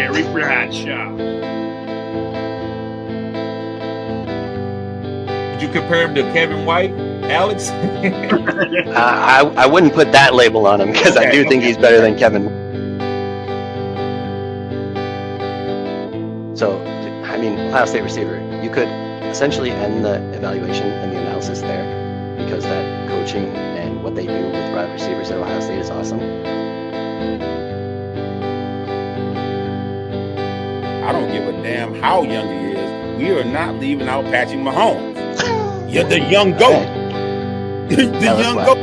Terry Bradshaw. Would you compare him to Kevin White, Alex? I wouldn't put that label on him because I do think he's better than Kevin. So, I mean, Ohio State receiver, you could essentially end the evaluation and the analysis there because that coaching and what they do with wide receivers at Ohio State is awesome. I don't give a damn how young he is. We are not leaving out Patrick Mahomes. You're the young goat. The young goat.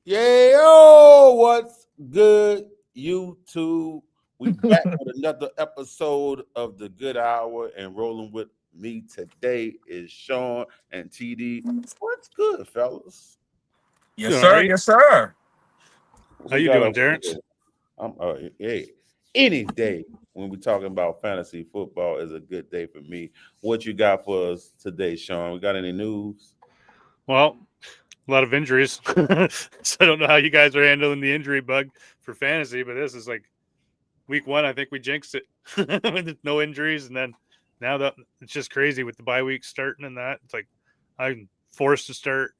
Yeah, what's good, YouTube? We back with another episode of the Good Hour, and rolling with me today is Sean and TD. What's good, fellas? Yes, sir. Right? Yes, sir. How you doing, Terrence? Hey, any day when we're talking about fantasy football is a good day for me. What you got for us today, Sean? We got any news? Well, a lot of injuries. So I don't know how you guys are handling the injury bug for fantasy, but this is like week one. I think we jinxed it with no injuries. And then now that it's just crazy with the bye week starting and that. It's like I'm forced to start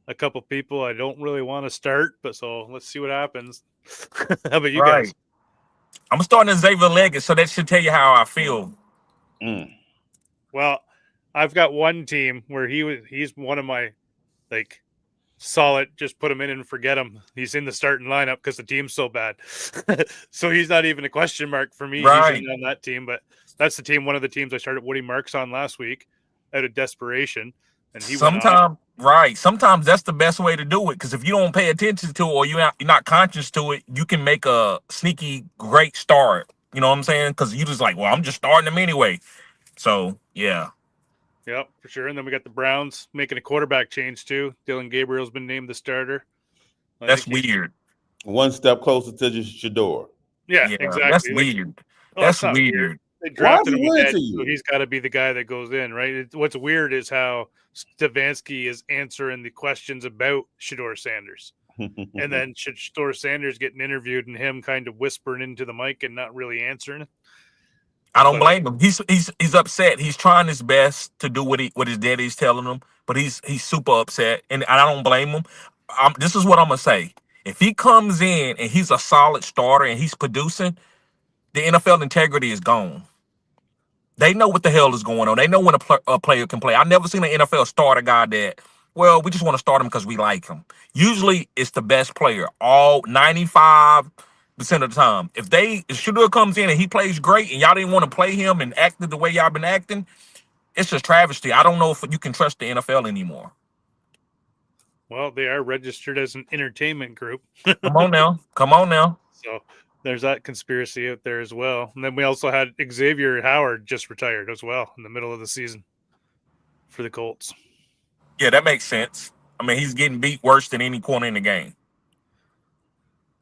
a couple people I don't really want to start, but so let's see what happens. How about you guys? I'm starting Xavier Leggett, so that should tell you how I feel. Well, I've got one team where he's one of my like solid, just put him in and forget him. He's in the starting lineup because the team's so bad. So he's not even a question mark for me. Right. He's on that team, but that's the team, one of the teams I started Woody Marks on last week out of desperation. And he sometimes that's the best way to do it, because if you don't pay attention to it or you're not conscious to it, you can make a sneaky great start. You know what I'm saying? Because you just like, well, I'm just starting them anyway. So yeah. Yep, for sure. And then we got the Browns making a quarterback change too. Dylan Gabriel's been named the starter. That's weird. One step closer to Shador. Yeah, exactly. That's weird. That's weird. They drafted him ahead, so he's got to be the guy that goes in, right? What's weird is how Stefanski is answering the questions about Shador Sanders. And then Shador Sanders getting interviewed and him kind of whispering into the mic and not really answering it. I don't blame him. He's upset. He's trying his best to do what his daddy's telling him, but he's super upset, and I don't blame him. This is what I'm gonna say: if he comes in and he's a solid starter and he's producing, the NFL integrity is gone. They know what the hell is going on. They know when a player can play. I've never seen an NFL start a guy that, well, we just want to start him because we like him. Usually, it's the best player. All 95% of the time. If Shador comes in and he plays great and y'all didn't want to play him and acted the way y'all been acting, it's just travesty. I don't know if you can trust the NFL anymore. Well, they are registered as an entertainment group. Come on now. So there's that conspiracy out there as well. And then we also had Xavier Howard just retired as well in the middle of the season for the Colts. Yeah, that makes sense. I mean, he's getting beat worse than any corner in the game.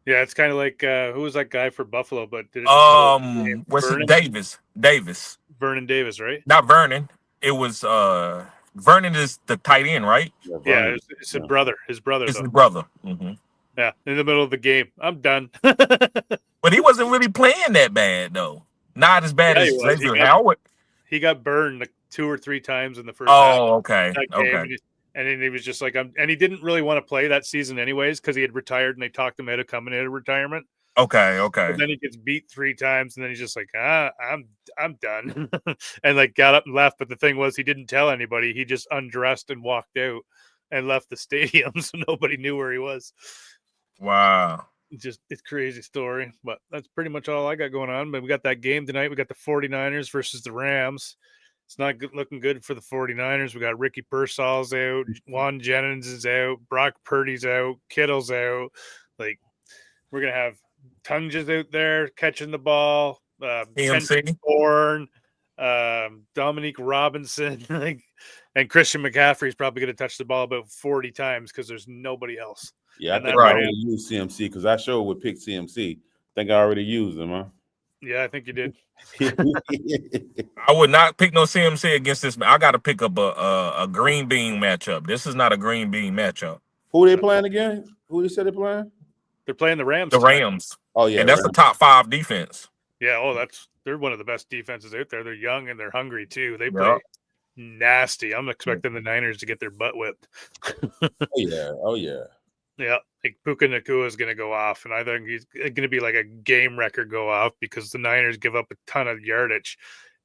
Yeah, it's kind of like who was that guy for Buffalo? But what's it? Davis. Vernon Davis, right? Not Vernon. It was Vernon is the tight end, right? Yeah, it's his brother. His brother. It's his brother. Mm-hmm. Yeah, in the middle of the game, I'm done. But he wasn't really playing that bad though. Not as bad as Xavier Howard. He got burned like 2 or 3 times in the first. Oh, okay. And then he was just like, and he didn't really want to play that season anyways because he had retired and they talked him out of coming out of retirement. Okay. But then he gets beat 3 times and then he's just like, I'm done, and like got up and left. But the thing was, he didn't tell anybody. He just undressed and walked out and left the stadium, so nobody knew where he was. Wow. It's crazy story, but that's pretty much all I got going on. But we got that game tonight. We got the 49ers versus the Rams. It's not looking good for the 49ers. We got Ricky Pearsall's out. Juan Jennings is out. Brock Purdy's out. Kittle's out. Like, we're going to have Tunges out there catching the ball. TMC. Bourne, Dominique Robinson. And Christian McCaffrey's probably going to touch the ball about 40 times because there's nobody else. Yeah, I think I already used CMC because I sure would pick CMC. I think I already used him, huh? Yeah, I think you did. I would not pick no CMC against this. I got to pick up a green bean matchup. This is not a green bean matchup. Who they playing again? Who you said they playing? They're playing the Rams. The tonight. Rams. Oh yeah, And that's Rams. the top 5 defense. Yeah. Oh, they're one of the best defenses out there. They're young and they're hungry too. They Yeah. play nasty. I'm expecting the Niners to get their butt whipped. Oh yeah. Yeah, like Puka Nakua is going to go off, and I think he's going to be like a game record go off because the Niners give up a ton of yardage.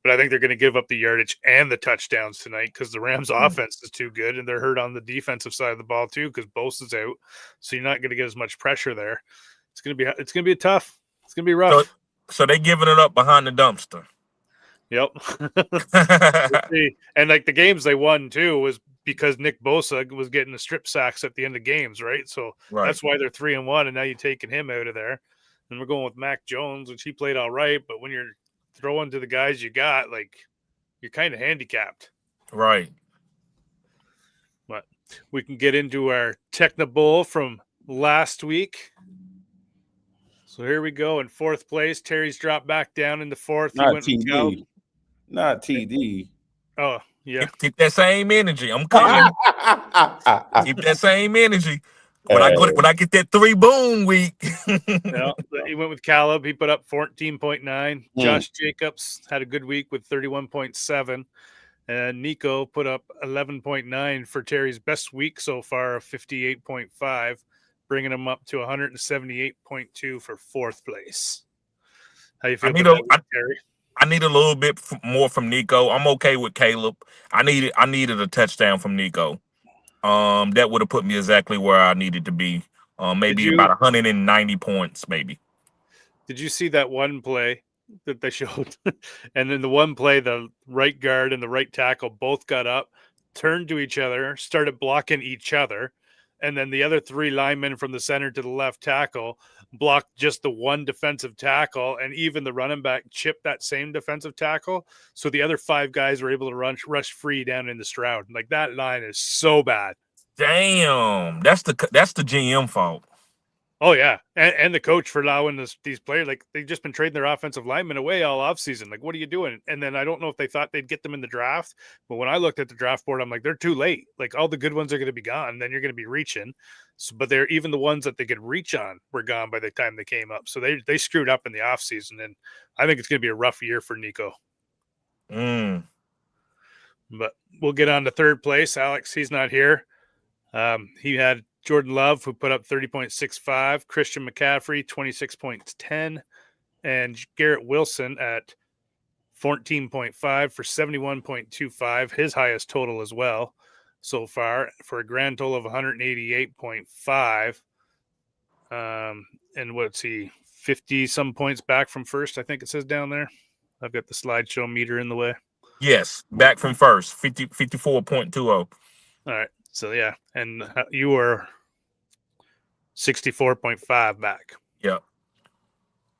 But I think they're going to give up the yardage and the touchdowns tonight because the Rams' offense is too good, and they're hurt on the defensive side of the ball too because Bosa's out, so you're not going to get as much pressure there. It's going to be tough. It's going to be rough. So they giving it up behind the dumpster. Yep. And like the games they won too was because Nick Bosa was getting the strip sacks at the end of games, right? So that's why they're 3-1, and now you're taking him out of there. And we're going with Mac Jones, which he played all right, but when you're throwing to the guys you got, like you're kind of handicapped. Right. But we can get into our TechoBowl from last week. So here we go in 4th place. Terry's dropped back down into 4th. Not TD. Not TD. Oh, yeah. Keep that same energy. I'm coming. Keep that same energy. When I get that 3 boom week. Yeah, he went with Caleb. He put up 14.9. Josh Jacobs had a good week with 31.7. And Nico put up 11.9 for Terry's best week so far of 58.5, bringing him up to 178.2 for 4th place. How you feel about that, Terry? I need a little bit more from Nico. I'm okay with Caleb. I needed a touchdown from Nico. That would have put me exactly where I needed to be. Maybe about 190 points, maybe. Did you see that one play that they showed? And then the one play, the right guard and the right tackle both got up, turned to each other, started blocking each other. And then the other 3 linemen from the center to the left tackle blocked just the one defensive tackle, and even the running back chipped that same defensive tackle. So the other 5 guys were able to rush free down into Stroud. Like that line is so bad. Damn, that's the GM fault. Oh yeah, and the coach for allowing these players, like they've just been trading their offensive linemen away all offseason. Like, what are you doing? And then I don't know if they thought they'd get them in the draft, but when I looked at the draft board, I'm like, they're too late. Like all the good ones are going to be gone. Then you're going to be reaching. So, but they're even the ones that they could reach on were gone by the time they came up. So they screwed up in the offseason, and I think it's going to be a rough year for Nico. But we'll get on to 3rd place. Alex, he's not here. He had Jordan Love, who put up 30.65, Christian McCaffrey, 26.10, and Garrett Wilson at 14.5 for 71.25, his highest total as well so far, for a grand total of 188.5. And what's he, 50-some points back from first, I think it says down there. I've got the slideshow meter in the way. Yes, back from first, 54.20. All right. So, yeah, and you were 64.5 back. Yeah.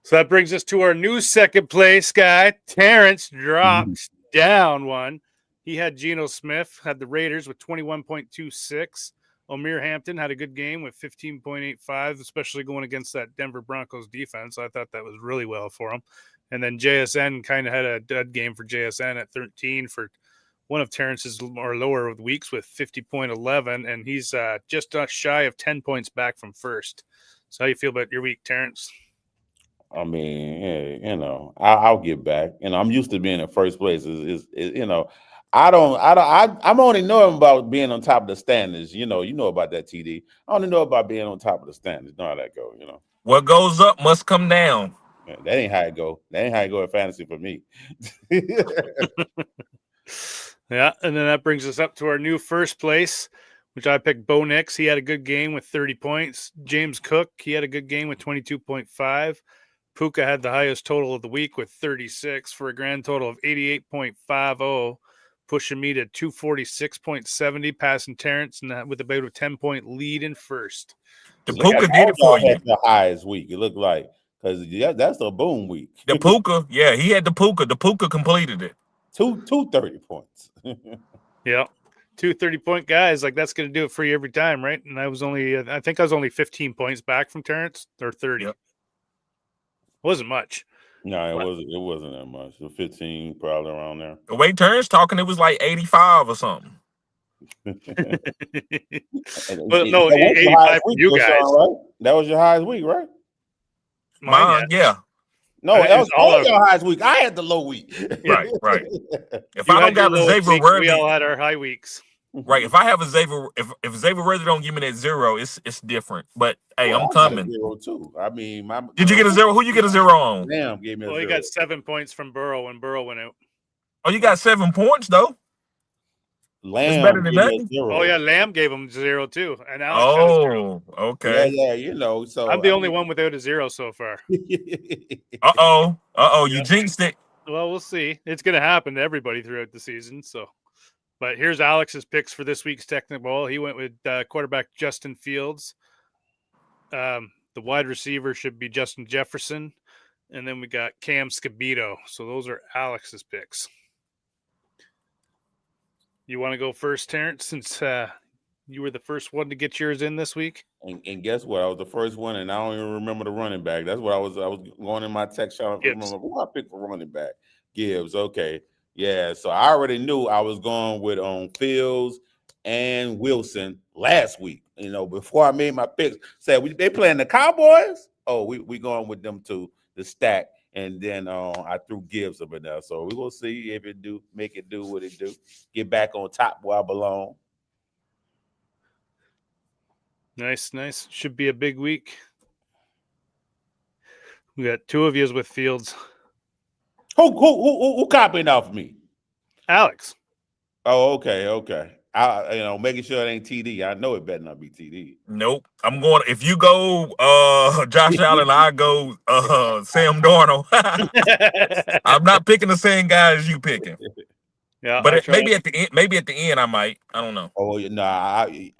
So that brings us to our new 2nd place guy. Terrence drops down one. He had Geno Smith, had the Raiders with 21.26. Omir Hampton had a good game with 15.85, especially going against that Denver Broncos defense. I thought that was really well for him. And then JSN kind of had a dud game for JSN at 13 for one of Terrence's or lower weeks with 50.11, and he's just shy of 10 points back from first. So how you feel about your week, Terrence? I mean, hey, I'll get back. I'm used to being in first place. I'm only knowing about being on top of the standings. You know about that, TD. I only know about being on top of the standings. You know how that go. What goes up must come down. Man, that ain't how it go. That ain't how it go in fantasy for me. Yeah, and then that brings us up to our new 1st place, which I picked Bo Nix. He had a good game with 30 points. James Cook, he had a good game with 22.5. Puka had the highest total of the week with 36 for a grand total of 88.50, pushing me to 246.70, passing Terrence and with about a 10-point lead in first. The Puka did it for you. The highest week, it looked like, because that's a boom week. The Puka, yeah, he had the Puka. The Puka completed it. Two 30 points. Yeah. 2 30-point guys. Like, that's going to do it for you every time, right? And I think I was only 15 points back from Terrence, or 30. Yep. Wasn't much. No, it wasn't that much. 15, probably around there. The way Terrence talking, it was like 85 or something. Well, no, that was your 85 highest for week, you though, guys. Sean, right? That was your highest week, right? Mine, Yeah. No, I think that was it's all all of- your highest week. I had the low week. Right. If You I don't had your got a lowest Xavier week, we Worthy, all had our high weeks. right? If I have a Xavier, if Xavier Worthy don't give me that 0, it's different. But hey, Well, I'm I got a coming. 0 too. I mean, Did you get a 0? Who you get a 0 on? Lamb gave me a Well, 0. he got 7 points from Burrow when Burrow went out. Oh, you got 7 points though. Lamb better than gave me a nothing. 0. Oh yeah, Lamb gave him 0 too, and Alex had a 0. Okay. Yeah, you know. So I'm the only one without a 0 so far. You jinxed it. Well, we'll see. It's going to happen to everybody throughout the season. So, but here's Alex's picks for this week's TechoBowl. He went with quarterback Justin Fields. The wide receiver should be Justin Jefferson, and then we got Cam Scabito. So those are Alex's picks. You want to go first, Terrence, since you were the first one to get yours in this week? And guess what? I was the first one, and I don't even remember the running back. That's what I was going in my text shot. I remember who I picked for running back. Gibbs. Okay. Yeah. So I already knew I was going with Fields and Wilson last week. You know, before I made my picks, said they playing the Cowboys. Oh, we going with them to the stack. And then I threw Gibbs up in there. So we're gonna see if it make it do what it do. Get back on top where I belong. Nice. Should be a big week. We got 2 of yous with Fields. Who copying off me? Alex. Oh, okay. I making sure it ain't TD. I know it better not be TD. Nope. I'm going. If you go Josh Allen, I go Sam Darnold. I'm not picking the same guy as you picking. Yeah, but maybe at the end. Maybe at the end, I might. I don't know. Oh no,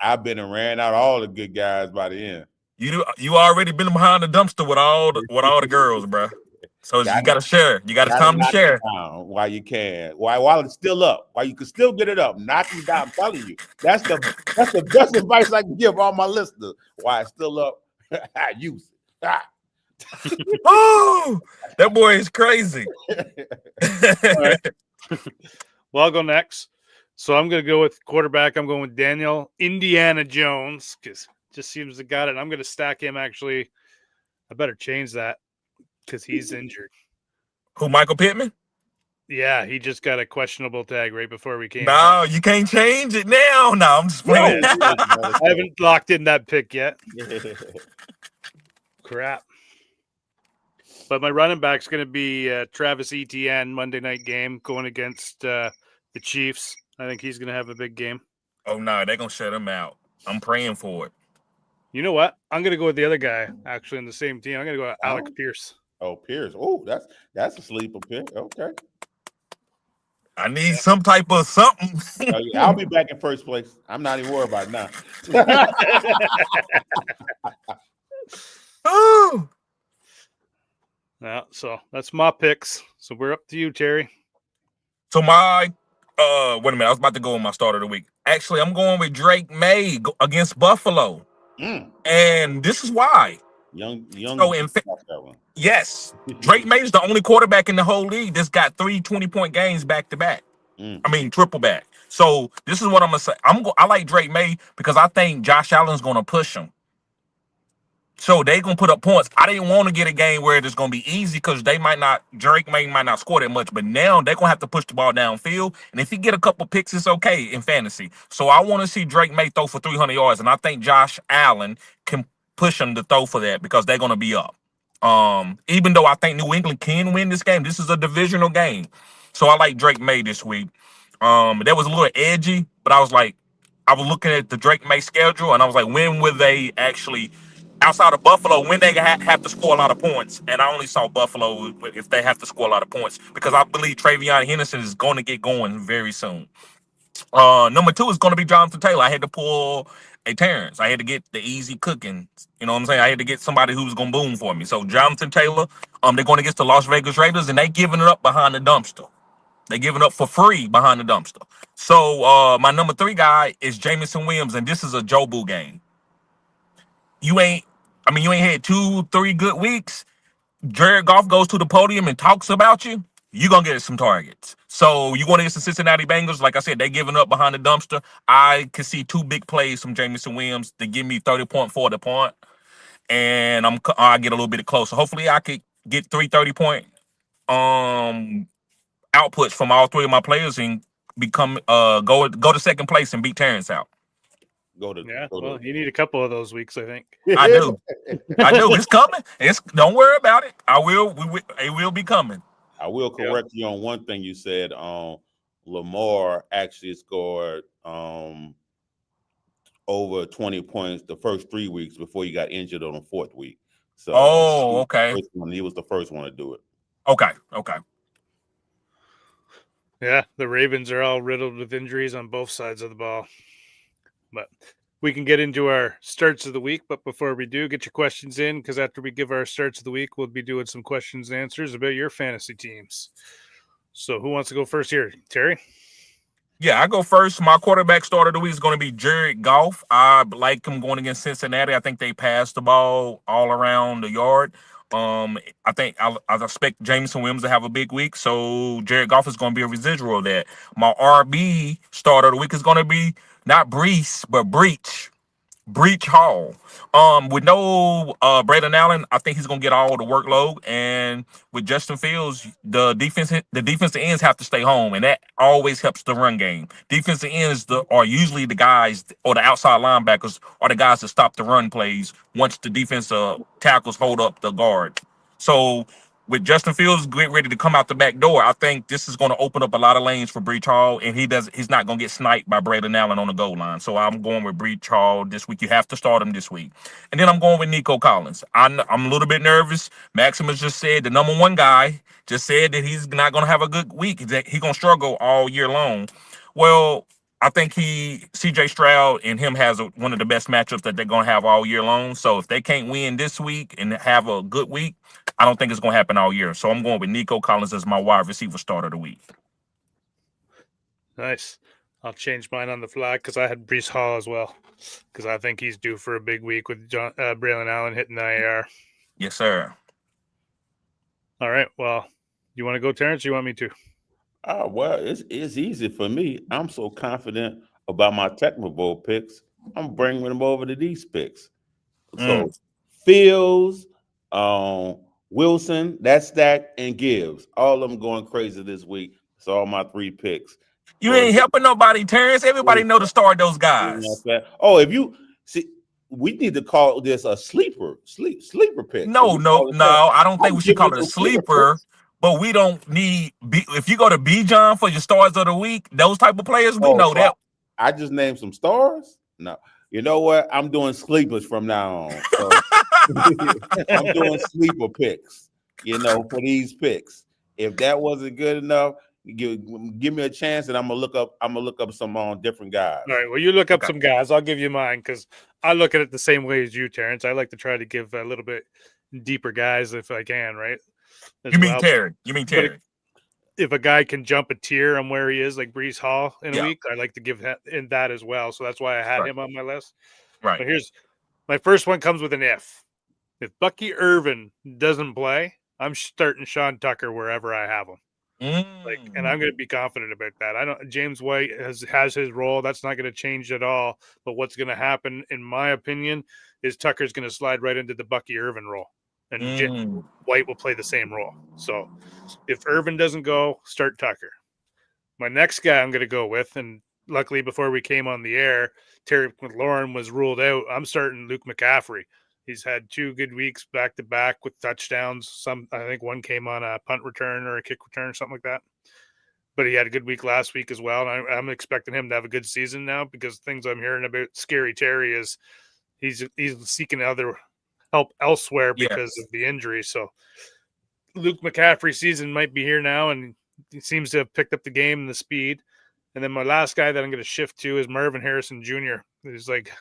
I've been and ran out all the good guys by the end. You already been behind the dumpster with all the girls, bro. So you got to share. You got to time to share while you can. While it's still up, while you can still get it up, knock it down. I'm telling you, that's the best advice I can give all my listeners. While it's still up, I use it. Oh, that boy is crazy. All right. Well, I'll go next. So I'm going to go with quarterback. I'm going with Daniel Indiana Jones because just seems to got it. I'm going to stack him. Actually, I better change that because he's injured. Who, Michael Pittman? Yeah, he just got a questionable tag right before we came. No, you can't change it now. No, I'm just playing. I haven't locked in that pick yet. Crap. But my running back's going to be Travis Etienne, Monday night game, going against the Chiefs. I think he's going to have a big game. Oh, no, they're going to shut him out. I'm praying for it. You know what? I'm going to go with the other guy, actually, in the same team. I'm going to go with Alec Pierce. Oh, Pierce. Oh, that's a sleeper pick. Okay. I need some type of something. I'll be back in first place. I'm not even worried about it now. Oh. Yeah, so that's my picks. So we're up to you, Terry. So my wait a minute, I was about to go with my start of the week. Actually, I'm going with Drake May against Buffalo. And this is why. Young. So yes, Drake May is the only quarterback in the whole league that's got 3 20-point games back to back. I mean, triple back. So this is what I'm gonna say. I like Drake May because I think Josh Allen's gonna push him. So they gonna put up points. I didn't want to get a game where it's gonna be easy because Drake May might not score that much, but now they're gonna have to push the ball downfield. And if he get a couple picks, it's okay in fantasy. So I want to see Drake May throw for 300 yards, and I think Josh Allen can push him to throw for that because they're gonna be up. Even though I think New England can win this game, this is a divisional game. So I like Drake May this week. That was a little edgy, but I was looking at the Drake May schedule, and I was like, when will they actually? Outside of Buffalo, when they have to score a lot of points, and I only saw Buffalo if they have to score a lot of points because I believe Travion Henderson is going to get going very soon. Number 2 is going to be Jonathan Taylor. I had to pull a Terrence. I had to get the easy cooking. You know what I'm saying? I had to get somebody who's going to boom for me. So Jonathan Taylor, they're going against the Las Vegas Raiders, and they giving it up behind the dumpster. They giving up for free behind the dumpster. So my number 3 guy is Jameson Williams, and this is a Jobu game. You ain't had 2-3 good weeks. Jared Goff goes to the podium and talks about you. you're going to get some targets. So you want to get some Cincinnati Bengals. Like I said, they giving up behind the dumpster. I can see 2 big plays from Jameson Williams to give me 30.4 the point. And I get a little bit closer. Hopefully I could get 3 30-point outputs from all 3 of my players and become go to second place and beat Terrence out. Well, you need a couple of those weeks, I think. I do. It's coming. Don't worry about it. It will be coming. I will correct you on one thing you said. Lamar actually scored over 20 points the first 3 weeks before he got injured on the 4th week. So okay. He was the first one to do it. Okay. Yeah, the Ravens are all riddled with injuries on both sides of the ball. But we can get into our starts of the week. But before we do, get your questions in, because after we give our starts of the week, we'll be doing some questions and answers about your fantasy teams. So who wants to go first here? Terry? Yeah, I go first. My quarterback starter of the week is going to be Jared Goff. I like him going against Cincinnati. I think they passed the ball all around the yard. I think I expect Jameson Williams to have a big week, so Jared Goff is going to be a residual of that. My RB starter of the week is going to be not Breece, but Breach Hall. With no Braden Allen, I think he's gonna get all the workload. And with Justin Fields, the defensive ends have to stay home, and that always helps the run game. Defensive ends are usually the guys, or the outside linebackers are the guys that stop the run plays once the defensive tackles hold up the guard. So with Justin Fields getting ready to come out the back door, I think this is going to open up a lot of lanes for Breach Hall, and he's not going to get sniped by Braden Allen on the goal line. So I'm going with Breach Hall this week. You have to start him this week. And then I'm going with Nico Collins. I'm a little bit nervous. Maximus just said, the number 1 guy, just said that he's not going to have a good week, that he's going to struggle all year long. Well, I think CJ Stroud and him has one of the best matchups that they're going to have all year long. So if they can't win this week and have a good week, I don't think it's going to happen all year. So I'm going with Nico Collins as my wide receiver starter of the week. Nice. I'll change mine on the fly because I had Breece Hall as well, because I think he's due for a big week with Braylon Allen hitting the IR. Yes, sir. All right. Well, you want to go, Terrence, or you want me to? Well, it's easy for me. I'm so confident about my TechoBowl picks. I'm bringing them over to these picks. So Fields, Wilson, that's Stack, and Gibbs. All of them going crazy this week. It's all my 3 picks. You ain't helping nobody, Terrence. Everybody know to start those guys. Oh, if you see, we need to call this a sleeper pick. No. I don't think we should call it a sleeper. But we don't need if you go to Bijan for your stars of the week, those type of players, we know that. I just named some stars. No, you know what? I'm doing sleepers from now on. So I'm doing sleeper picks. For these picks. If that wasn't good enough, give me a chance, and I'm gonna look up some different guys. All right. Well, you look up some guys. I'll give you mine because I look at it the same way as you, Terrence. I like to try to give a little bit deeper guys if I can, right? You mean Terry? If a guy can jump a tier on where he is, like Breece Hall in a week, I like to give that as well. So that's why I had him on my list. Right. But here's my first one comes with an if. If Bucky Irvin doesn't play, I'm starting Sean Tucker wherever I have him. And I'm going to be confident about that. I don't. James White has his role. That's not going to change at all. But what's going to happen, in my opinion, is Tucker's going to slide right into the Bucky Irvin role. And White will play the same role. So if Irvin doesn't go, start Tucker. My next guy I'm going to go with, and luckily before we came on the air, Terry McLaurin was ruled out. I'm starting Luke McCaffrey. He's had 2 good weeks back-to-back with touchdowns. I think one came on a punt return or a kick return or something like that. But he had a good week last week as well. And I'm expecting him to have a good season now, because things I'm hearing about Scary Terry is he's seeking other help elsewhere because of the injury. So Luke McCaffrey's season might be here now, and he seems to have picked up the game and the speed. And then my last guy that I'm going to shift to is Marvin Harrison Jr. He's like,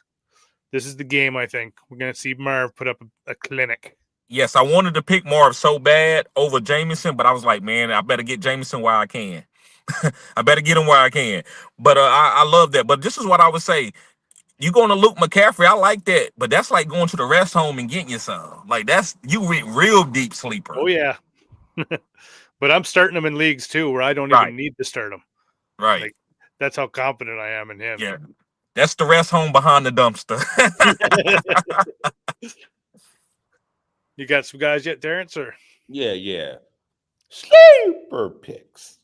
this is the game, I think. We're going to see Marv put up a clinic. Yes, I wanted to pick Marv so bad over Jameson, but I was like, man, I better get Jameson while I can. I better get him where I can. But I love that. But this is what I would say. You going to Luke McCaffrey, I like that, but that's like going to the rest home and getting you some. Like, you real deep sleeper. Oh, yeah. But I'm starting him in leagues too, where I don't Right. even need to start him. Right. Like, that's how confident I am in him. Yeah. That's the rest home behind the dumpster. You got some guys yet, Terrence? Or Yeah. Sleeper picks.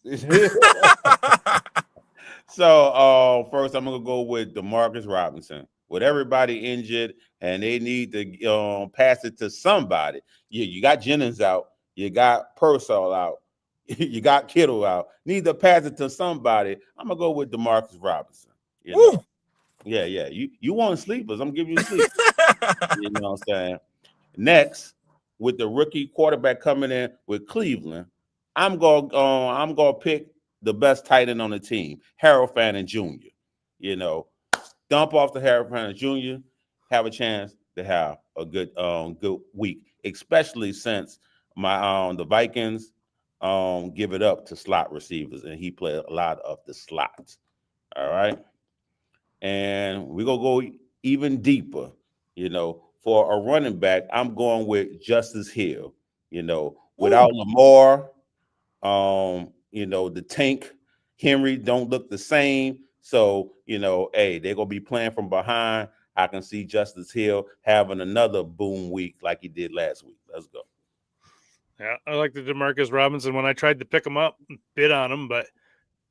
So first I'm gonna go with DeMarcus Robinson. With everybody injured and they need to pass it to somebody. You got Jennings out, you got Purcell out, you got Kittle out. Need to pass it to somebody. I'm gonna go with DeMarcus Robinson. You know? Yeah. You want sleepers? I'm giving you sleepers. You know what I'm saying? Next, with the rookie quarterback coming in with Cleveland, I'm gonna pick the best tight end on the team, Harold Fannin Jr. You know, dump off the Harold Fannin Jr. Have a chance to have a good week, especially since the Vikings give it up to slot receivers, and he played a lot of the slots. All right, and we're gonna go even deeper. You know, for a running back, I'm going with Justice Hill. You know, without Lamar, the tank Henry don't look the same. So, hey, they're gonna be playing from behind. I can see Justice Hill having another boom week like he did last week. Let's go. Yeah, I like the DeMarcus Robinson. When I tried to pick him up, bid on him, but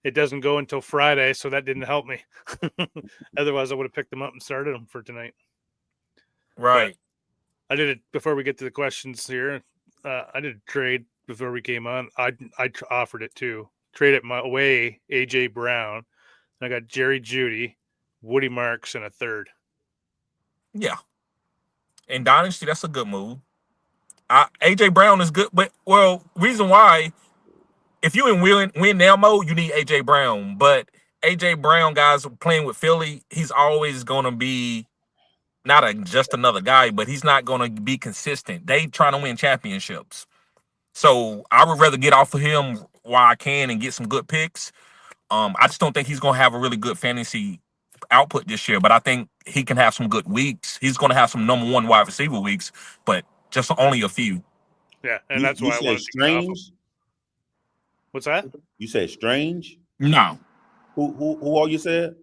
it doesn't go until Friday, so that didn't help me. Otherwise, I would have picked him up and started him for tonight. Right. But I did it before we get to the questions here. I did a trade before we came on. I offered it too. Trade it my way, AJ Brown. I got Jerry Jeudy, Woody Marks, and a third. Yeah. In Dynasty, that's a good move. AJ Brown is good, but reason why, if you in win now mode, you need AJ Brown. But AJ Brown, guys, playing with Philly, he's always gonna be not just another guy, but he's not gonna be consistent. They trying to win championships. So I would rather get off of him while I can and get some good picks. I just don't think he's gonna have a really good fantasy output this year, but I think he can have some good weeks. He's gonna have some number one wide receiver weeks, but just only a few. Yeah, and that's why I wanted to get off him. What's that? You said Strange? No. Who all you said?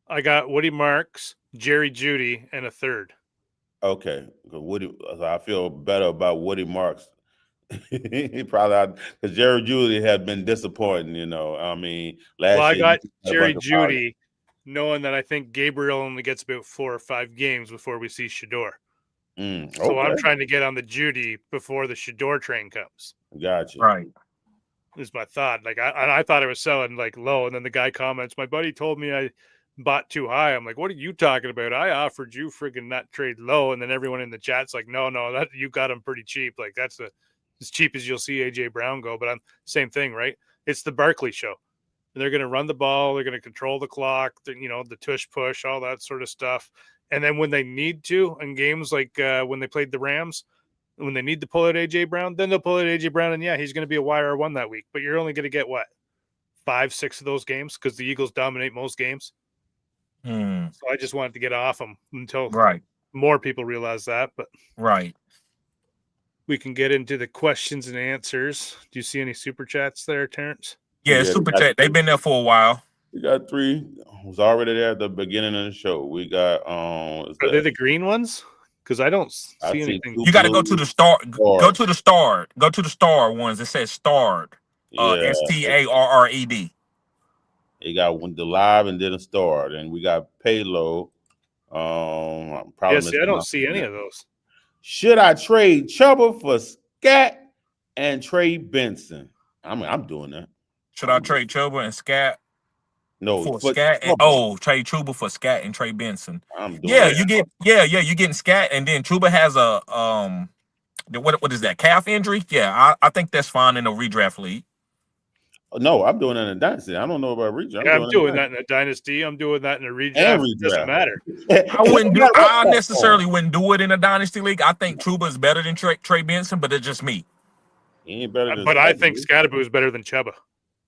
I got Woody Marks, Jerry Jeudy, and a third. Okay. I feel better about Woody Marks. He probably, because Jerry Jeudy had been disappointing, I mean, last year. I got Jerry Jeudy, knowing that I think Gabriel only gets about 4 or 5 games before we see Shador. Okay. So I'm trying to get on the Jeudy before the Shador train comes. Gotcha. Right. Is my thought. Like I thought I was selling like low, and then the guy comments, "My buddy told me I bought too high." I'm like, "What are you talking about? I offered you friggin' that trade low," and then everyone in the chat's like, "No, that you got him pretty cheap. Like that's as cheap as you'll see AJ Brown go." But same thing, right? It's the Barkley show. They're going to run the ball. They're going to control the clock. The tush push, all that sort of stuff. And then when they need to, in games like when they played the Rams, when they need to pull out AJ Brown, then they'll pull out AJ Brown, and yeah, he's going to be a YR1 that week. But you're only going to get what, 5-6 of those games because the Eagles dominate most games. So I just wanted to get off them until more people realize that. But we can get into the questions and answers. Do you see any super chats there, Terrence? Yeah, super chat. They've been there for a while. We got 3. It was already there at the beginning of the show. We got Are they the green ones? Because I don't see anything. You got to go to the star. Go to the star. Go to the star ones. It says starred. STARRED. You got the live and then a star. And we got payload. I don't see any of those. Should I trade Chuba for Scat and Trey Benson? I'm doing that. Should I trade Chuba and Scat? No, for Scat and trade Chuba for Scat and Trey Benson. I'm doing that. You getting Scat, and then Chuba has a what is that, calf injury? Yeah, I think that's fine in a redraft league. No, I'm doing that in a dynasty. I don't know about redraft. I'm doing that in a dynasty. I'm doing that in a redraft. It doesn't matter. I necessarily wouldn't do it in a dynasty league. I think Chuba is better than Trey Benson, but it's just me. He ain't better than but I think Scatterboo is better than Chuba.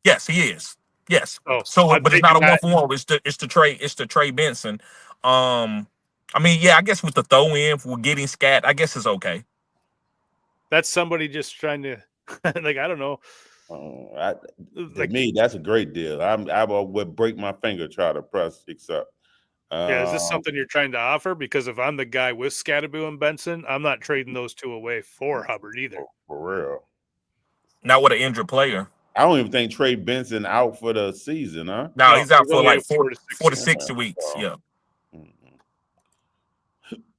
Yes, he is. Yes. Oh, so but it's not a 1-for-1. It's the Trey Benson. I guess with the throw in for getting Scat, I guess it's okay. That's somebody just trying to Like, I don't know. To Like, me, that's a great deal. I would break my finger try to press accept. yeah, is this something you're trying to offer? Because if I'm the guy with Scatterbo and Benson, I'm not trading those two away for Hubbard either. For real? Not with an injured player. I don't even think Trey Benson out for the season, huh? No, he's out for only like out 4 to 6 6 weeks. So, Yeah.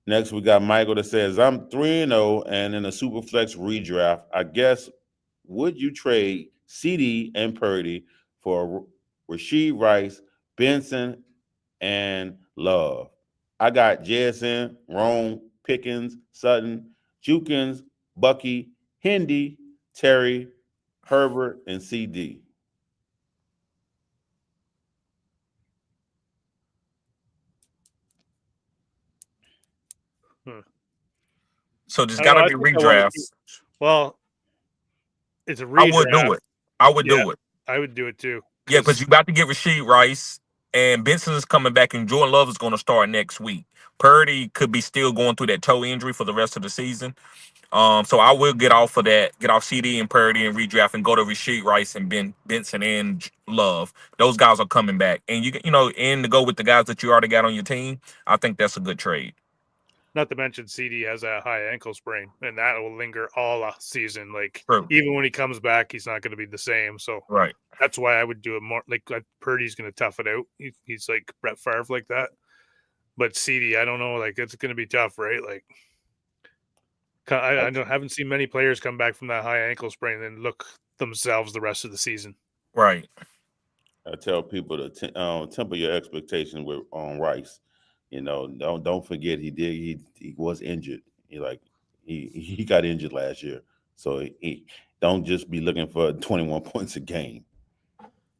Next, we got Michael that says, I'm 3-0 and in a Superflex redraft. I guess, would you trade CD and Purdy for Rasheed Rice, Benson, and Love? I got Jason, Rome, Pickens, Sutton, Jukins, Bucky, Hendy, Terry, Herbert, and CD. So there's I don't got know. to I be think I want to redrafts. Well, it's a I redraft. would do it. I would Yeah. do it. I would do it too. Yeah, because you about to get Rasheed Rice, and Benson is coming back, and Jordan Love is going to start next week. Purdy could be still going through that toe injury for the rest of the season. So I will get off of that, get off CD and Purdy and redraft, and go to Rasheed Rice and Benson and Love. Those guys are coming back, and and to go with the guys that you already got on your team. I think that's a good trade. Not to mention CD has a high ankle sprain, and that will linger all season. Like, True. even when he comes back, he's not going to be the same. So Right. that's why I would do it more. Like, Purdy's going to tough it out. He's like Brett Favre like that. But CD, I don't know. Like, it's going to be tough, right? Like, I haven't seen many players come back from that high ankle sprain and look themselves the rest of the season. Right. I tell people to temper your expectations with Rice. Don't forget he was injured. He got injured last year, so he don't just be looking for 21 points a game.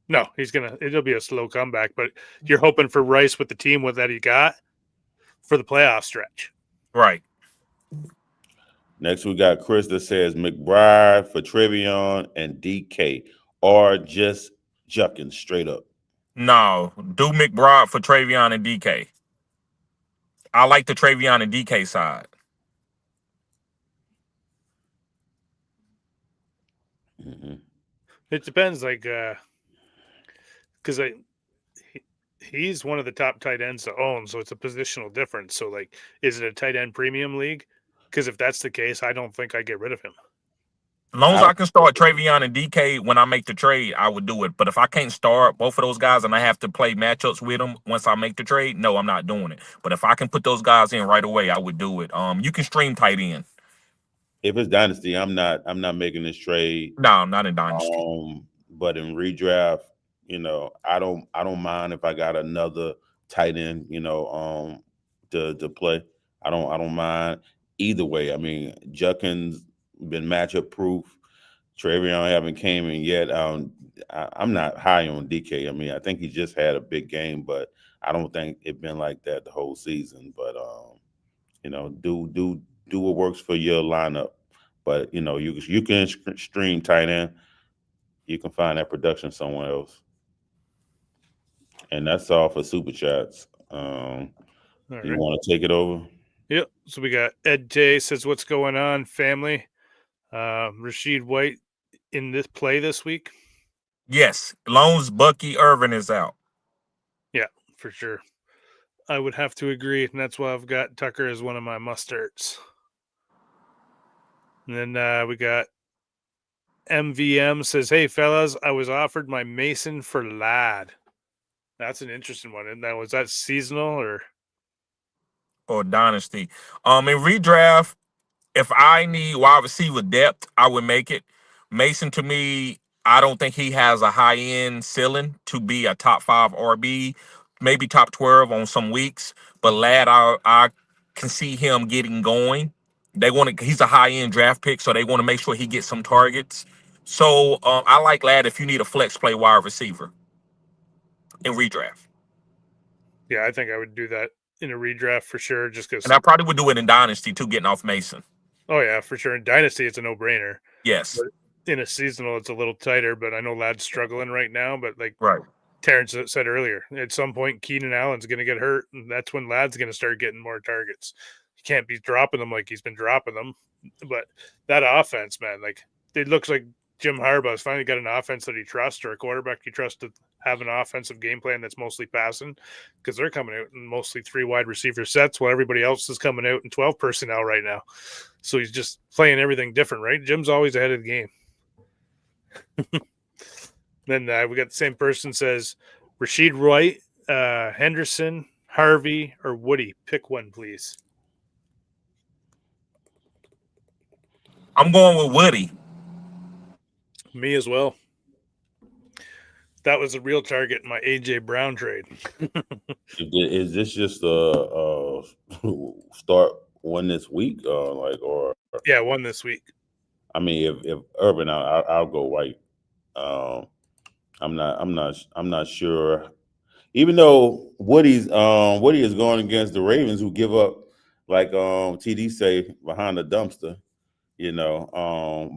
No, it'll be a slow comeback, but you're hoping for Rice with the team that he got for the playoff stretch. Right. Next, we got Chris that says McBride for Trevion and DK, or just Juckins straight up. No, do McBride for Travion and DK. I like the Travion and DK side. Mm-hmm. It depends, like, because he's one of the top tight ends to own, so it's a positional difference. So, like, is it a tight end premium league? Because if that's the case, I don't think I get rid of him. As long as I can start Travion and DK when I make the trade, I would do it. But if I can't start both of those guys and I have to play matchups with them once I make the trade, no, I'm not doing it. But if I can put those guys in right away, I would do it. You can stream tight end. If it's dynasty, I'm not making this trade. No, not in dynasty. But in redraft, I don't mind if I got another tight end, to play. I don't mind either way. I mean, Juckins been matchup proof. Travion haven't came in yet. I'm not high on DK. I mean, I think he just had a big game, but I don't think it's been like that the whole season. But do what works for your lineup. But you can stream tight end. You can find that production somewhere else. And that's all for super chats. You want to take it over? Yep. So we got Ed Tay says, "What's going on, family? Rasheed White in this play this week?" Yes, Loans Bucky Irvin is out. Yeah, for sure. I would have to agree, and that's why I've got Tucker as one of my must-starts. And then we got MVM says, "Hey fellas, I was offered my Mason for Ladd." That's an interesting one. And was that seasonal or dynasty? In redraft, if I need wide receiver depth, I would make it. Mason, to me, I don't think he has a high end ceiling to be a top 5 RB, maybe top 12 on some weeks. But Ladd, I can see him getting going. He's a high end draft pick, so they want to make sure he gets some targets. So I like Ladd if you need a flex play wide receiver in redraft. Yeah, I think I would do that in a redraft for sure. Just because, and I probably would do it in dynasty too, getting off Mason. Oh yeah, for sure. In dynasty, it's a no-brainer. Yes. But in a seasonal, it's a little tighter. But I know Ladd's struggling right now. But like right, Terrence said earlier, at some point Keenan Allen's going to get hurt, and that's when Ladd's going to start getting more targets. He can't be dropping them like he's been dropping them. But that offense, man, like it looks like Jim Harbaugh's finally got an offense that he trusts, or a quarterback he trusts to have an offensive game plan that's mostly passing, because they're coming out in mostly 3 wide receiver sets while everybody else is coming out in 12 personnel right now. So he's just playing everything different, right? Jim's always ahead of the game. Then we got the same person says Rashid Wright, Henderson, Harvey, or Woody. Pick one, please. I'm going with Woody. Me as well. That was a real target in my AJ Brown trade. Is this just a start one this week, or Yeah, one this week. I mean, if Urban, I'll go White. I'm not sure. Even though Woody is going against the Ravens, who give up, like TD say, behind the dumpster,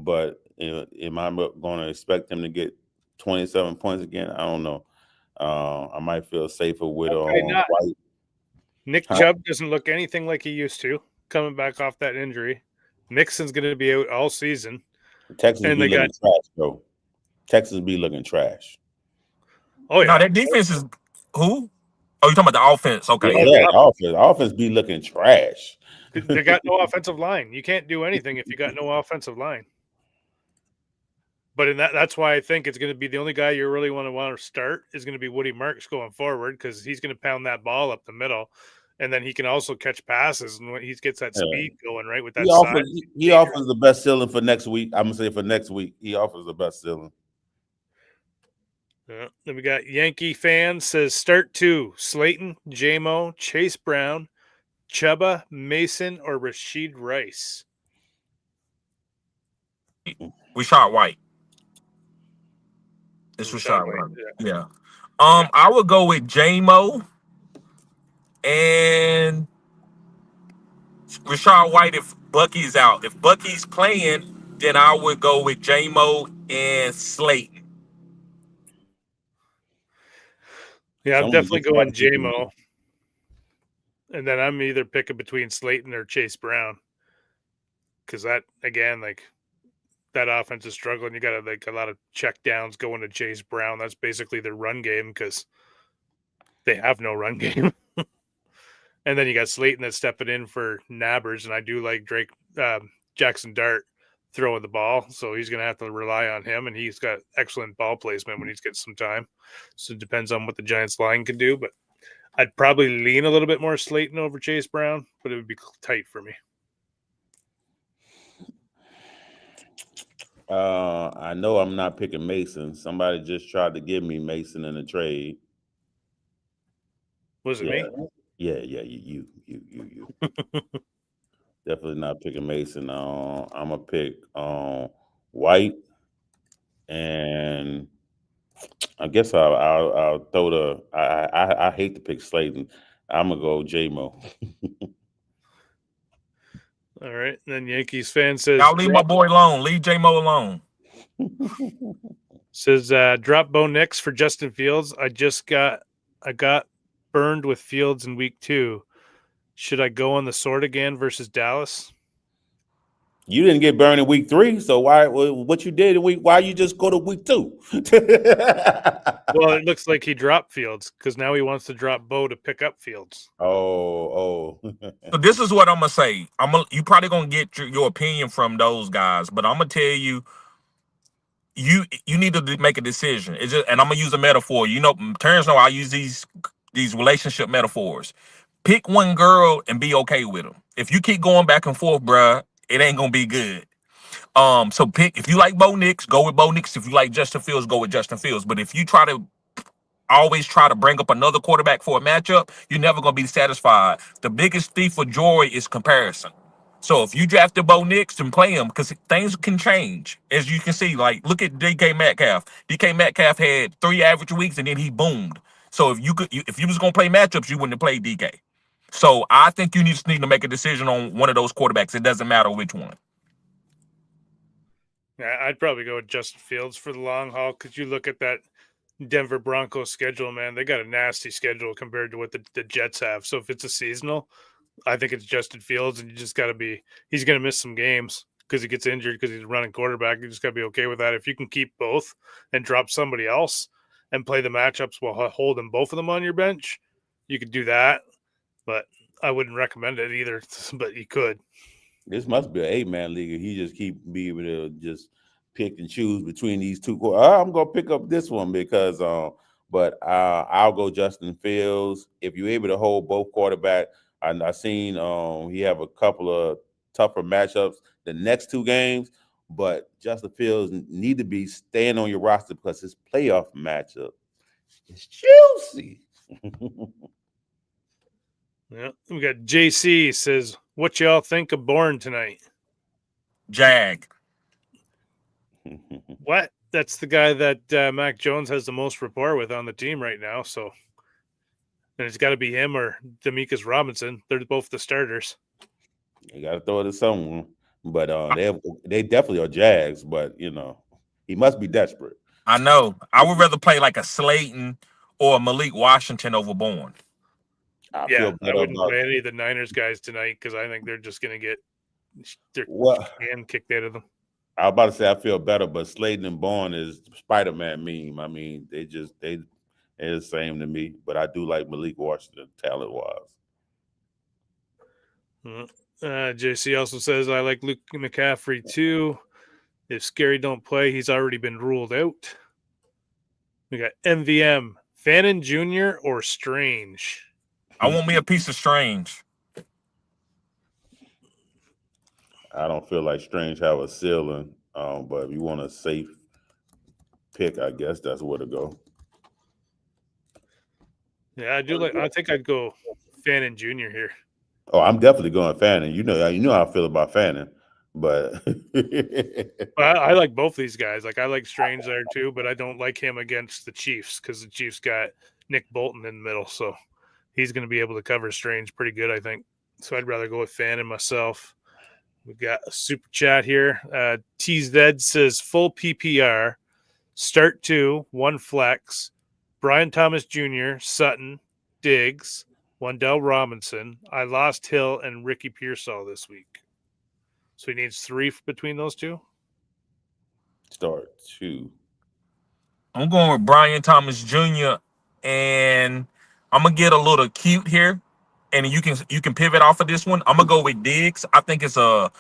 but am I going to expect him to get 27 points again? I don't know. I might feel safer with White. Nick Chubb doesn't look anything like he used to, coming back off that injury. Mixon's going to be out all season. Texas be looking trash, bro. Texas be looking trash. Oh, yeah. No, that defense is who? Oh, you're talking about the offense. Okay. Yeah, offense be looking trash. They got no offensive line. You can't do anything if you got no offensive line. But that's why I think it's going to be the only guy you really want to start is going to be Woody Marks going forward, because he's going to pound that ball up the middle, and then he can also catch passes, and when he gets that speed going, right, with that he offers the best ceiling for next week. I'm going to say for next week, he offers the best ceiling. Then we got Yankee fan says start 2, Slayton, J-Mo, Chase Brown, Chuba, Mason, or Rashid Rice. We shot White. It's Rashad White. Yeah. I would go with J-Mo and Rashad White if Bucky's out. If Bucky's playing, then I would go with J-Mo and Slayton. Yeah, I'm definitely going J-Mo. And then I'm either picking between Slayton or Chase Brown. Because that, again, like, that offense is struggling. You got a lot of check downs going to Chase Brown. That's basically their run game because they have no run game. And then you got Slayton that's stepping in for Nabbers, and I do like Jackson Dart throwing the ball, so he's going to have to rely on him, and he's got excellent ball placement when he's getting some time. So it depends on what the Giants line can do, but I'd probably lean a little bit more Slayton over Chase Brown, but it would be tight for me. I know I'm not picking Mason. Somebody just tried to give me Mason in a trade. Was it me? Yeah, you. Definitely not picking Mason. I'm gonna pick White, and I guess I'll throw the. I hate to pick Slayton. I'm gonna go J-Mo. All right. And then Yankees fan says, Y'all leave my boy alone. Leave J-Mo alone. Says drop Bo Nix for Justin Fields. I got burned with Fields in week 2. Should I go on the sword again versus Dallas? You didn't get burned in week 3, so why? What you did in week? Why you just go to week 2? Well, it looks like he dropped Fields because now he wants to drop Bo to pick up Fields. Oh. So this is what I'm gonna say. You probably gonna get your opinion from those guys, but I'm gonna tell you, you need to make a decision. It's just, and I'm gonna use a metaphor. Terrence know I use these relationship metaphors. Pick one girl and be okay with them. If you keep going back and forth, bruh, it ain't gonna be good. So pick, if you like Bo Nix, go with Bo Nix. If you like Justin Fields, go with Justin Fields. But if you always try to bring up another quarterback for a matchup, you're never gonna be satisfied. The biggest thief of joy is comparison. So if you drafted Bo Nix, then play him because things can change. As you can see, like look at DK Metcalf. DK Metcalf had 3 average weeks and then he boomed. So if you was gonna play matchups, you wouldn't have played DK. So I think you just need to make a decision on one of those quarterbacks. It doesn't matter which one. Yeah, I'd probably go with Justin Fields for the long haul because you look at that Denver Broncos schedule, man. They got a nasty schedule compared to what the Jets have. So if it's a seasonal, I think it's Justin Fields, and you just got to he's going to miss some games. because he gets injured because he's running quarterback. You just got to be okay with that. If you can keep both and drop somebody else and play the matchups while holding both of them on your bench, you could do that. But I wouldn't recommend it either, but you could. This must be an 8-man league. He just keep be able to just pick and choose between these two. I'm gonna pick up this one because but I'll go Justin Fields. If you're able to hold both quarterback, I seen he have a couple of tougher matchups the next 2 games, but Justin Fields need to be staying on your roster because his playoff matchup is juicy. Yeah, we got JC says, "What y'all think of Bourne tonight?" Jag. What? That's the guy that Mac Jones has the most rapport with on the team right now. So, and it's got to be him or Demetrius Robinson. They're both the starters. You got to throw it to someone, but they definitely are Jags. But he must be desperate. I know. I would rather play like a Slayton or Malik Washington over Bourne. I wouldn't play any of the Niners guys tonight because I think they're just going to get their hand kicked out of them. I was about to say I feel better, but Slayton and Bourne is Spider-Man meme. I mean, they're the same to me. But I do like Malik Washington talent-wise. JC also says I like Luke McCaffrey too. If Scary don't play, he's already been ruled out. We got MVM, Fannin Jr. or Strange. I want me a piece of Strange. I don't feel like Strange have a ceiling, but if you want a safe pick, I guess that's where to go. Yeah, I think I'd go Fannin Jr. here. Oh, I'm definitely going Fannin. You know how I feel about Fannin, but I like both these guys. Like I like Strange there too, but I don't like him against the Chiefs because the Chiefs got Nick Bolton in the middle, so he's going to be able to cover Strange pretty good, I think. So I'd rather go with Fannin myself. We got a super chat here. TZ says full PPR, start 2, 1 flex, Brian Thomas Jr., Sutton, Diggs, Wandell Robinson. I lost Hill and Ricky Pearsall this week. So he needs 3 between those two? Start 2. I'm going with Brian Thomas Jr. and I'm gonna get a little cute here. And you can pivot off of this one. I'm gonna go with Diggs. I think it's a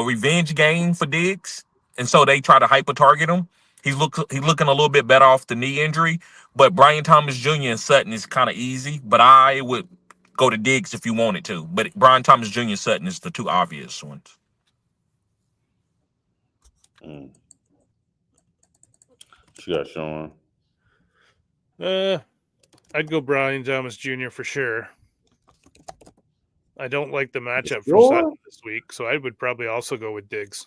revenge game for Diggs, and so they try to hyper target him. He's looking a little bit better off the knee injury, but Brian Thomas Jr. and Sutton is kind of easy. But I would go to Diggs if you wanted to. But Brian Thomas Jr. and Sutton is the 2 obvious ones. She got Sean. I'd go Brian Thomas Jr. for sure. I don't like the matchup for Sutton this week, so I would probably also go with Diggs.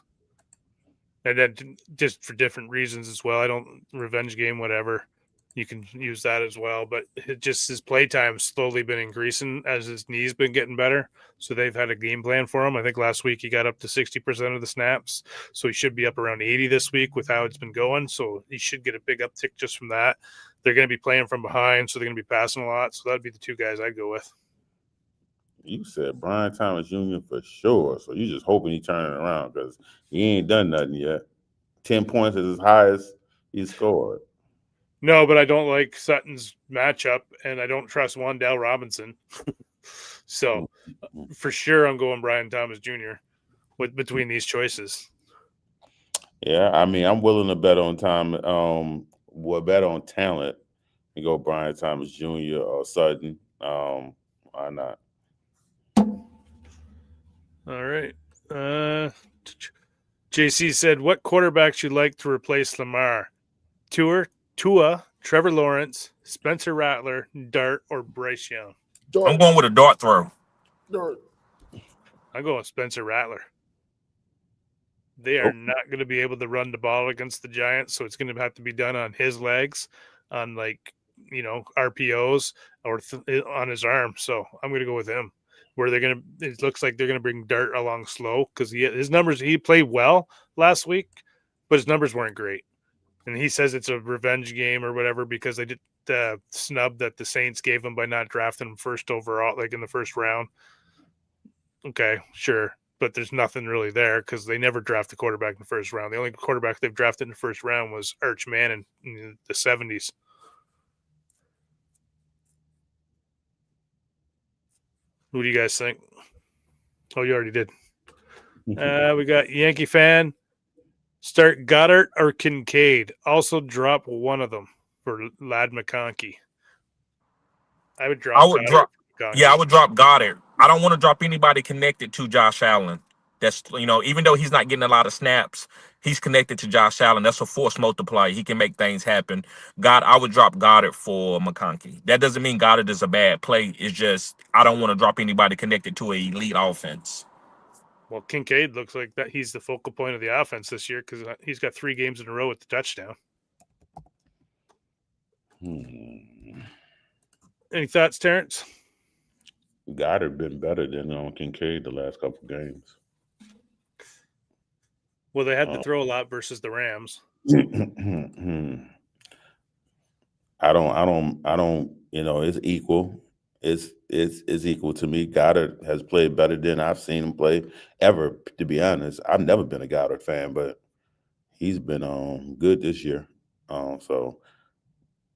And then just for different reasons as well. I don't revenge game, whatever. You can use that as well. But his play time's slowly been increasing as his knee's been getting better. So they've had a game plan for him. I think last week he got up to 60% of the snaps. So he should be up around 80 this week with how it's been going. So he should get a big uptick just from that. They're going to be playing from behind, so they're going to be passing a lot. So that'd be the 2 guys I'd go with. You said Brian Thomas Jr. for sure. So you're just hoping he turning around because he ain't done nothing yet. 10 points is his highest he's scored. No, but I don't like Sutton's matchup, and I don't trust Wandell Robinson. So for sure I'm going Brian Thomas Jr. between these choices. Yeah, I mean, I'm willing to bet on time. Bet on talent and go Brian Thomas Jr. or Sutton. Why not? All right. JC said, what quarterbacks you'd like to replace Lamar? Tua, Trevor Lawrence, Spencer Rattler, Dart, or Bryce Young? I'm going with a dart throw. I'm going with Spencer Rattler. They are not going to be able to run the ball against the Giants, so it's going to have to be done on his legs, on RPOs or on his arm. So I'm going to go with him. Where it looks like they're going to bring Dart along slow because his numbers, he played well last week, but his numbers weren't great. And he says it's a revenge game or whatever because they did the snub that the Saints gave him by not drafting him first overall, like in the first round. Okay, sure. but there's nothing really there because they never draft a quarterback in the first round. The only quarterback they've drafted in the first round was Arch Manning in the 70s. Who do you guys think? Oh, you already did. We got Yankee fan. Start Goddard or Kincaid. Also drop one of them for Lad McConkey. I would drop. I would Goddard. drop. Yeah, I would drop Goddard. I don't want to drop anybody connected to Josh Allen. That's, even though he's not getting a lot of snaps, he's connected to Josh Allen. That's a force multiplier. He can make things happen. I would drop Goddard for McConkey. That doesn't mean Goddard is a bad play. It's just I don't want to drop anybody connected to an elite offense. Well, Kincaid looks like that he's the focal point of the offense this year because he's got 3 games in a row with the touchdown. Any thoughts, Terrence? Goddard been better than Kincaid the last couple games. Well, they had to throw a lot versus the Rams. I don't. It's equal. It's equal to me. Goddard has played better than I've seen him play ever. To be honest, I've never been a Goddard fan, but he's been good this year. So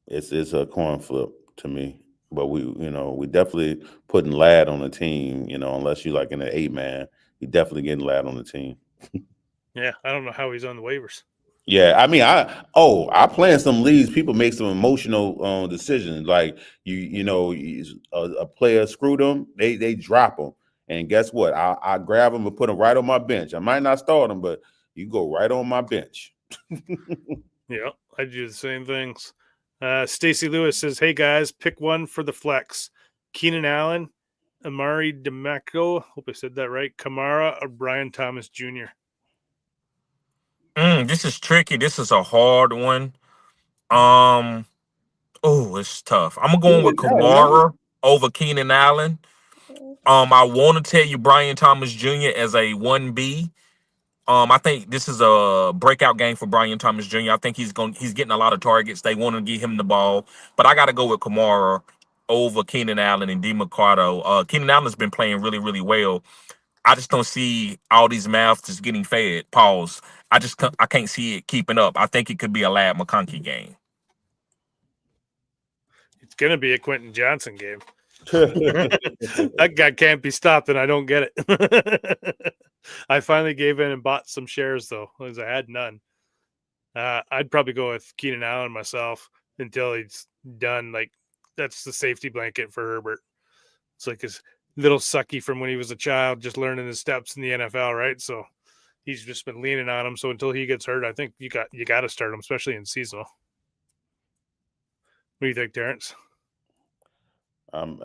it's a coin flip to me. But we definitely putting Ladd on the team. Unless you like in an 8-man, you definitely getting Ladd on the team. Yeah, I don't know how he's on the waivers. Yeah, I mean, I play in some leagues. People make some emotional decisions. Like a player screwed them, they drop them, and guess what? I grab them and put them right on my bench. I might not start them, but you go right on my bench. Yeah, I do the same things. Stacy Lewis says, "Hey guys, pick one for the flex: Keenan Allen, Amari DeMacco. Hope I said that right. Kamara or Brian Thomas Jr." This is tricky. This is a hard one. It's tough. I'm going with Kamara over Keenan Allen. I want to tell you Brian Thomas Jr. as a 1B. I think this is a breakout game for Brian Thomas Jr. I think he's getting a lot of targets. They want to give him the ball, but I got to go with Kamara over Keenan Allen and DeMarcado. Keenan Allen's been playing really, really well. I just don't see all these mouths just getting fed. Pause. I can't see it keeping up. I think it could be a Lad McConkey game. It's going to be a Quentin Johnson game. That guy can't be stopped, and I don't get it. I finally gave in and bought some shares, though, because I had none. I'd probably go with Keenan Allen myself until he's done. Like, that's the safety blanket for Herbert. It's like his little sucky from when he was a child, just learning his steps in the NFL, right? So he's just been leaning on him. So until he gets hurt, I think you got to start him, especially in seasonal. What do you think, Terrence? I'm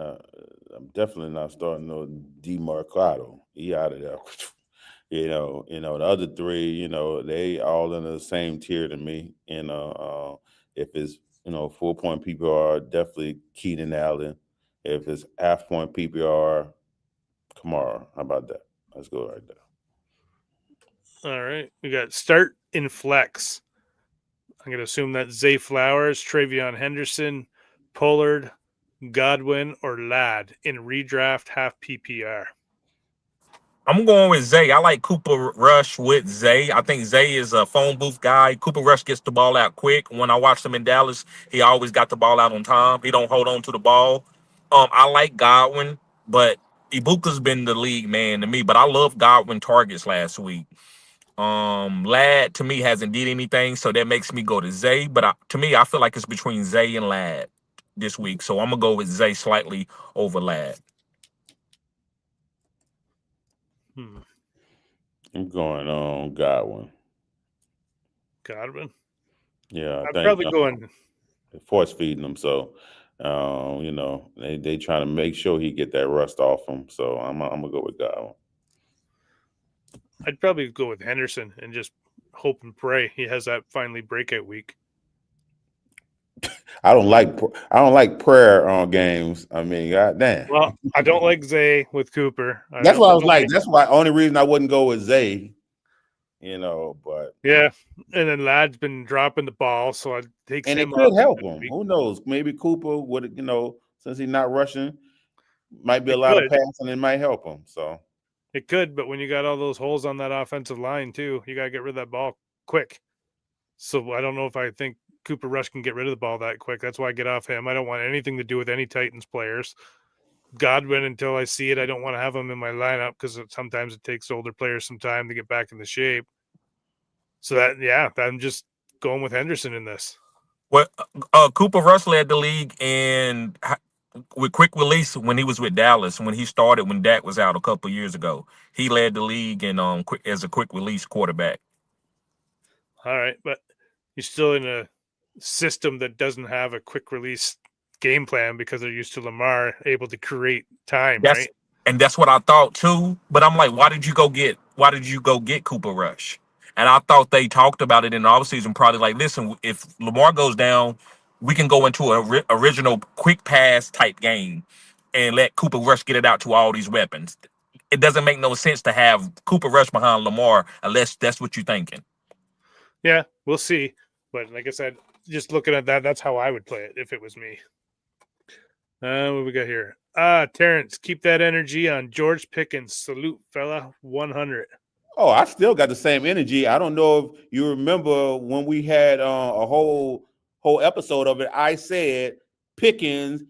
definitely not starting no DeMarcado. He out of there. The other 3, they all in the same tier to me. If it's 4-point PPR, definitely Keenan Allen. If it's half-point PPR, Kamara. How about that? Let's go right there. All right. We got start in flex. I'm going to assume that's Zay Flowers, Travion Henderson, Pollard, Godwin, or Ladd in redraft half PPR. I'm going with Zay. I like Cooper Rush with Zay. I think Zay is a phone booth guy. Cooper Rush gets the ball out quick. When I watched him in Dallas, he always got the ball out on time. He don't hold on to the ball. I like Godwin, but Ibuka's been the league man to me. But I love Godwin targets last week. Ladd to me hasn't did anything, so that makes me go to Zay. But to me, I feel like it's between Zay and Ladd this week, so I'm gonna go with Zay slightly over Ladd. I'm going on Godwin. Godwin? Yeah, I'm probably going force feeding him, so they trying to make sure he get that rust off him. So I'm gonna go with Godwin. I'd probably go with Henderson and just hope and pray he has that finally breakout week. I don't like prayer games. I mean, goddamn. Well, I don't like Zay with Cooper. That's what I was like. That's why only reason I wouldn't go with Zay. But yeah, and then Ladd's been dropping the ball, so I take him. And it could help him. Who knows? Maybe Cooper would, since he's not rushing, might be a lot of passing. It might help him. So It could, but when you got all those holes on that offensive line too, you got to get rid of that ball quick. So I don't know if I think Cooper Rush can get rid of the ball that quick. That's why I get off him. I don't want anything to do with any Titans players. Godwin, until I see it, I don't want to have him in my lineup because sometimes it takes older players some time to get back into shape. So I'm just going with Henderson in this. Well, Cooper Rush led the league with quick release when he was with Dallas. When he started, when Dak was out a couple of years ago, he led the league in as a quick release quarterback. All right, but you're still in a system that doesn't have a quick release game plan because they're used to Lamar able to create time, right? And that's what I thought too. But I'm like, why did you go get Cooper Rush? And I thought they talked about it in the offseason, probably like, listen, if Lamar goes down, we can go into a original quick pass type game and let Cooper Rush get it out to all these weapons. It doesn't make no sense to have Cooper Rush behind Lamar unless that's what you're thinking. Yeah, we'll see. But like I said, just looking at that, that's how I would play it if it was me. What we got here? Terrence, keep that energy on George Pickens. Salute, fella. 100. Oh, I still got the same energy. I don't know if you remember when we had a whole episode of it. I said Pickens,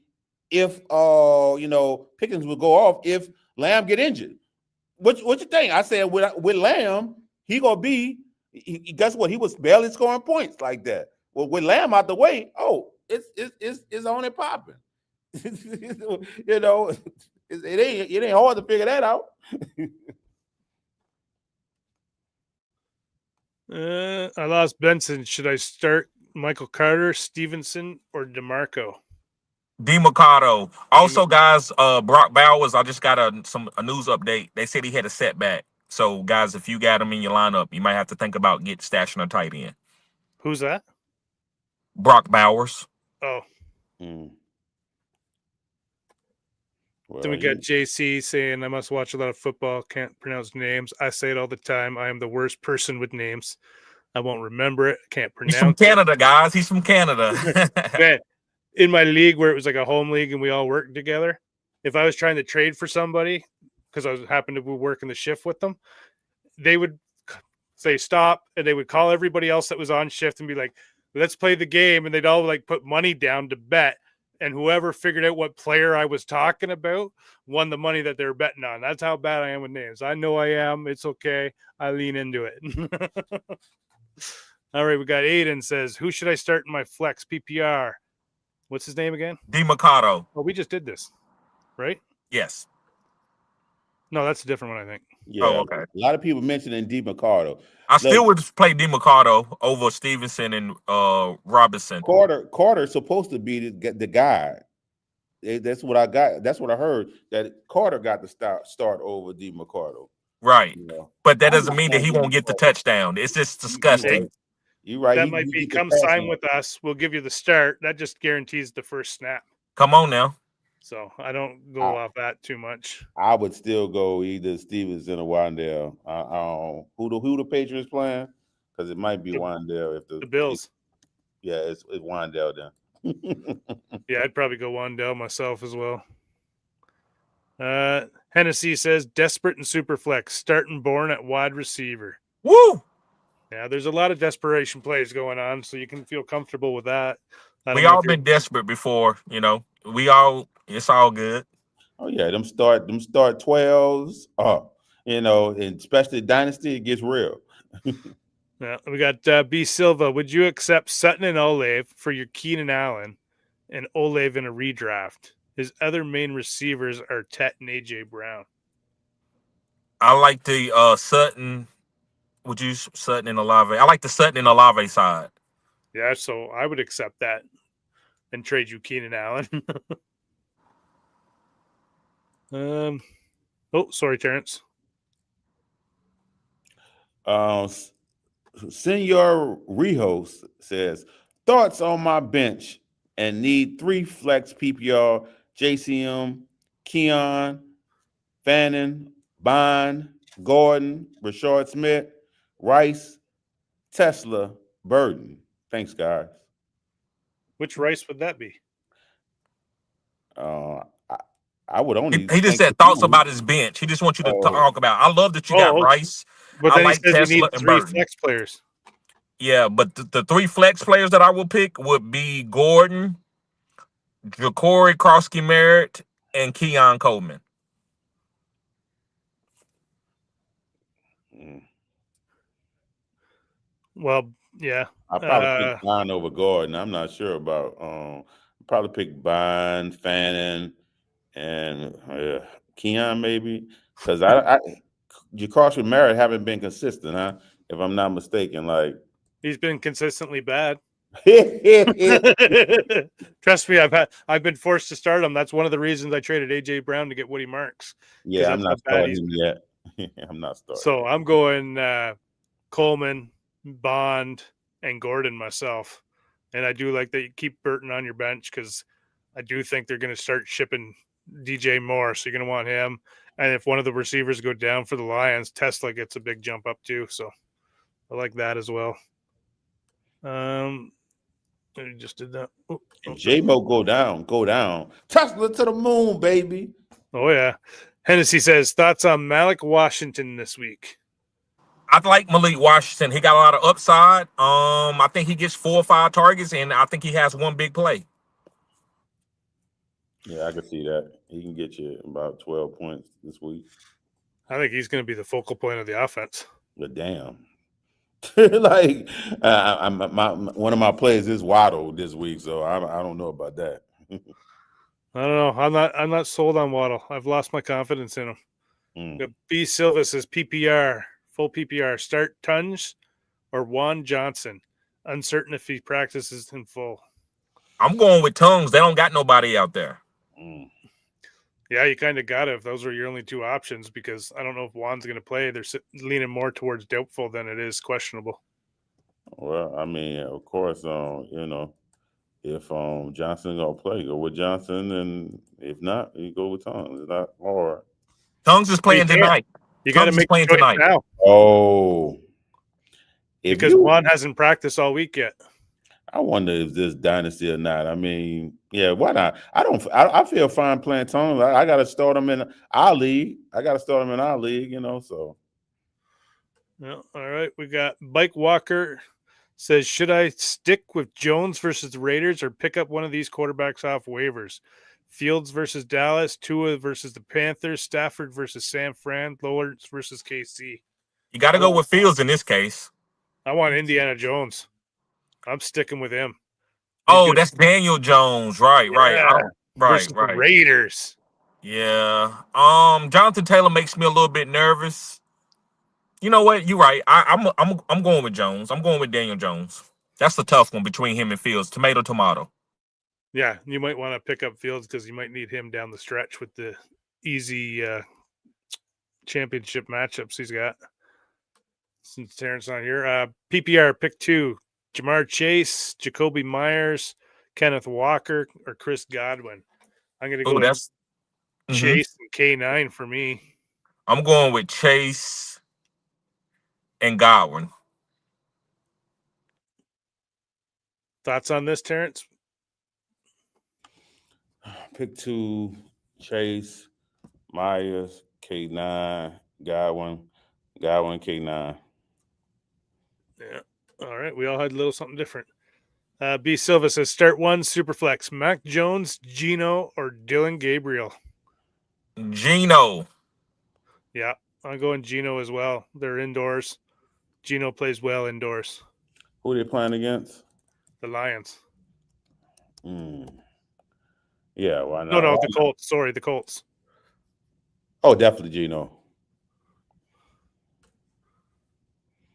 if Pickens would go off if Lamb get injured. What you think? I said with Lamb, he gonna be. Guess what? He was barely scoring points like that. Well, with Lamb out the way, it's on and popping. It ain't hard to figure that out. I lost Benson. Should I start Michael Carter, Stevenson, or DeMarco? DeMarco. Also, guys, Brock Bowers, I just got a news update. They said he had a setback. So, guys, if you got him in your lineup, you might have to think about stashing a tight end. Who's that? Brock Bowers. Oh. Well, then we got JC saying, I must watch a lot of football, can't pronounce names. I say it all the time. I am the worst person with names. I won't remember it. Can't pronounce it. He's from Canada, guys. He's from Canada. Man, in my league where it was like a home league and we all worked together, if I was trying to trade for somebody, because I happened to be working the shift with them, they would say stop, and they would call everybody else that was on shift and be like, let's play the game. And they'd all like put money down to bet. And whoever figured out what player I was talking about won the money that they were betting on. That's how bad I am with names. I know I am. It's okay. I lean into it. All right, we got Aiden says, who should I start in my flex PPR? What's his name again? DeMarco. Oh, we just did this, right? Yes. No, that's a different one, I think. Yeah. Oh, okay. A lot of people mentioning DeMarco. I still would play DeMarco over Stevenson and Robinson. Carter's supposed to be the guy. That's what I got. That's what I heard. That Carter got the start over DeMarco. Right. But that doesn't mean that he won't get the touchdown. It's just disgusting. You're right. That might be come sign with us. We'll give you the start. That just guarantees the first snap. Come on now. So I don't go off that too much. I would still go either Stevenson or Wandale. Who the Patriots playing? Because it might be Wandale if the Bills. Yeah, it's Wandale then. Yeah, I'd probably go Wandale myself as well. Hennessy says desperate and super flex, starting Bourne at wide receiver. Woo! Yeah, there's a lot of desperation plays going on, so you can feel comfortable with that. We all been desperate before, it's all good. Oh yeah, them start 12s. And especially Dynasty, it gets real. Yeah, we got B Silva. Would you accept Sutton and Olave for your Keenan Allen and Olave in a redraft? His other main receivers are Tet and AJ Brown. I like the Sutton. Would you Sutton and Olave? I like the Sutton and Olave side. Yeah, so I would accept that and trade you Keenan Allen. Sorry, Terrence. Senor Rijos says, thoughts on my bench and need 3 flex PPR, JCM, Keon, Fannin, Bond, Gordon, Rashard Smith, Rice, Tesla, Burden. Thanks, guys. Which Rice would that be? I would only. He just think said of thoughts you. about his bench. He just wants you to Oh, talk about. I love that you got Oh, Rice. but I then he like says he Tesla needs and 3 Burton. flex players. Yeah, but the 3 flex players that I will pick would be Gordon, Ja'Cory Krosky-Merritt, and Keon Coleman. mm. Well, yeah. I probably pick Bond over Gordon. I'm not sure about. Probably pick Bond, Fannin, and Keon maybe because I Ja'Cory Merritt haven't been consistent, huh? If I'm not mistaken, like He's been consistently bad. yeah, Trust me, I've been forced to start him. That's one of the reasons I traded AJ Brown to get Woody Marks. I'm that's how not bad starting him yet. I'm not starting. So I'm going Coleman, Bond, and Gordon myself. And I do like that you keep Burton on your bench because I do think they're going to start shipping DJ Moore. So you're going to want him. And if one of the receivers go down for the Lions, Tesla gets a big jump up too. So I like that as well. I just did that. And J-Mo go down. Tesla to the moon, baby. Oh, yeah. Hennessy says, thoughts on Malik Washington this week? I like Malik Washington. He got a lot of upside. I think he gets 4 or 5 targets, and I think he has one big play. Yeah, I can see that. He can get you about 12 points this week. I think he's going to be the focal point of the offense. But damn. Like one of my players is Waddle this week, so I don't know about that. I don't know. I'm not sold on Waddle. I've lost my confidence in him. B Silva says PPR, full PPR. Start Tunge or Juan Johnson. Uncertain if he practices in full. I'm going with Tongues. They don't got nobody out there. Yeah, you kind of got it if those are your only 2 options because I don't know if Juan's going to play. They're leaning more towards doubtful than it is questionable. Well, I mean, of course, if Johnson gonna play, go with Johnson, and if not, you go with Tongues. It's not hard. Tongues is playing tonight. You got to make a choice tonight. Now. Oh, because Juan hasn't practiced all week yet. I wonder if this dynasty or not. I mean, yeah, why not? I feel fine playing Tongues. I got to start him in our league. So. Yeah, all right. We got Bike Walker says, should I stick with Jones versus the Raiders or pick up one of these quarterbacks off waivers? Fields versus Dallas, Tua versus the Panthers, Stafford versus San Fran, Lawrence versus KC. You got to go with Fields in this case. I want Indiana Jones. I'm sticking with him. That's Daniel Jones. Right. Versus the Raiders. Yeah. Jonathan Taylor makes me a little bit nervous. You know what? You're right. I'm going with Jones. I'm going with Daniel Jones. That's the tough one between him and Fields. Tomato. Yeah, you might want to pick up Fields because you might need him down the stretch with the easy championship matchups he's got. Since Terrence not here, PPR pick 2: Jamar Chase, Jacoby Myers, Kenneth Walker, or Chris Godwin. I'm going to go with Chase and K9 for me. I'm going with Chase and Godwin. Thoughts on this, Terrence? Pick 2: Chase, Myers, K9, Godwin, K9. Yeah. All right. We all had a little something different. B Silva says start 1 Superflex: Mac Jones, Geno, or Dylan Gabriel. Geno. Yeah, I'm going Geno as well. They're indoors. Geno plays well indoors. Who are they playing against? The Lions. Yeah, why not? No, the Colts. Sorry, the Colts. Oh, definitely Geno.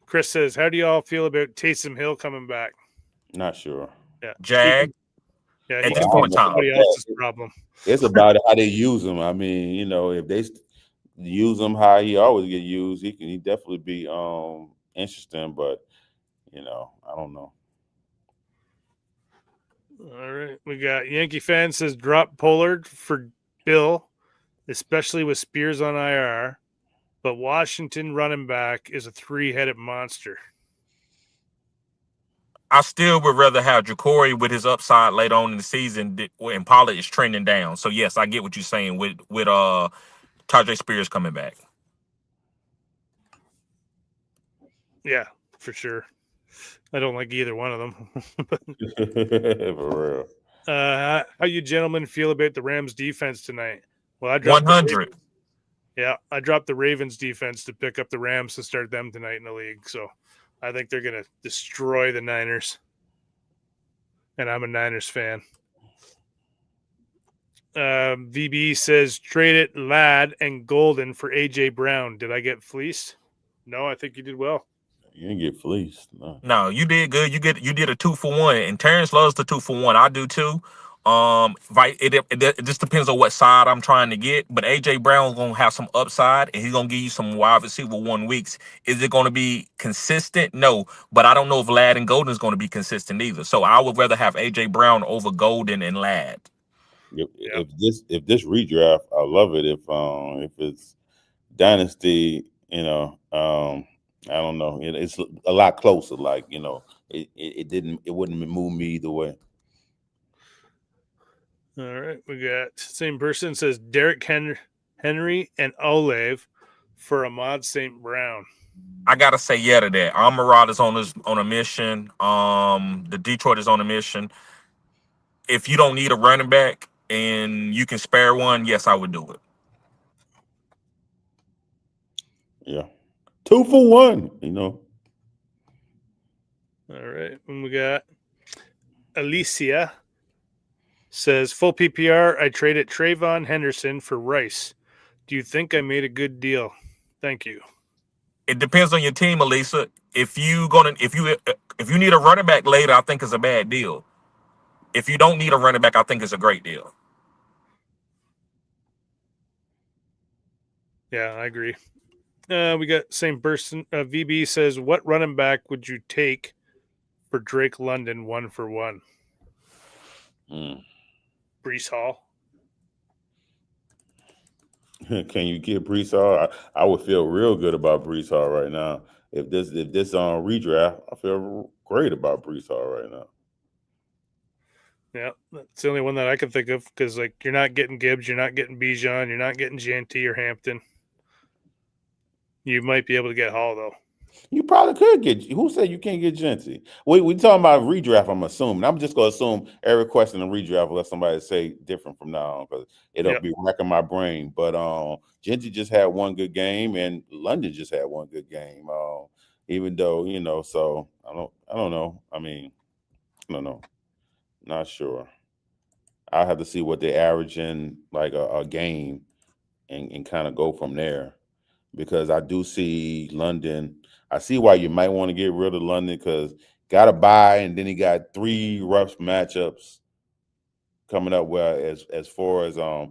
Chris says, how do you all feel about Taysom Hill coming back? Not sure. Yeah. Jag. Yeah, at this point in time. Somebody else's problem. It's about how they use him. I mean, if they use him how he always get used, he definitely be interesting, but I don't know. All right. We got Yankee fan says drop Pollard for Bill, especially with Spears on IR. But Washington running back is a 3-headed monster. I still would rather have Jacory with his upside later on in the season, and Pollard is trending down. So yes, I get what you're saying with Tajay Spears coming back. Yeah, for sure. I don't like either one of them. For real. How you gentlemen feel about the Rams defense tonight? Well, I dropped 100. I dropped the Ravens defense to pick up the Rams to start them tonight in the league. So I think they're going to destroy the Niners. And I'm a Niners fan. VB says, trade it Ladd and Golden for A.J. Brown. Did I get fleeced? No, I think you did well. You didn't get fleeced. No, you did good. You did a 2-for-1, and Terrence loves the 2-for-1. I do too. It just depends on what side I'm trying to get. But AJ Brown's gonna have some upside, and he's gonna give you some wide receiver 1 weeks. Is it gonna be consistent? No, but I don't know if Ladd and Golden is gonna be consistent either. So I would rather have AJ Brown over Golden and Ladd. If this redraft, I love it. If it's dynasty, I don't know. It's a lot closer. Like, it wouldn't move me either way. All right, we got same person says Derrick Henry and Olave for Ahmad St. Brown. I gotta say yeah to that. Amon-Ra is on a mission. The Detroit is on a mission. If you don't need a running back and you can spare one, yes, I would do it. Yeah, 2-for-1. All right, and we got Alicia. Says, full PPR, I traded Trayvon Henderson for Rice. Do you think I made a good deal? Thank you. It depends on your team, Elisa. If you need a running back later, I think it's a bad deal. If you don't need a running back, I think it's a great deal. Yeah, I agree. We got same person. VB says, what running back would you take for Drake London 1-for-1? Breece Hall. Can you get Breece Hall? I would feel real good about Breece Hall right now. If this redraft, I feel great about Breece Hall right now. Yeah, that's the only one that I can think of because, like, you're not getting Gibbs, you're not getting Bijan, you're not getting Janty or Hampton. You might be able to get Hall, though. You probably could get. Who said you can't get Genty? We talking about redraft. I'm assuming. I'm just gonna assume every question in redraft will let somebody say different from now on because it'll be wrecking my brain. But Genty just had one good game, and London just had one good game. Even though so I don't know. I mean, I don't know. Not sure. I'll have to see what they average in like a game, and kind of go from there. Because I do see London. I see why you might want to get rid of London because got a bye, and then he got 3 rough matchups coming up. Well, as far as I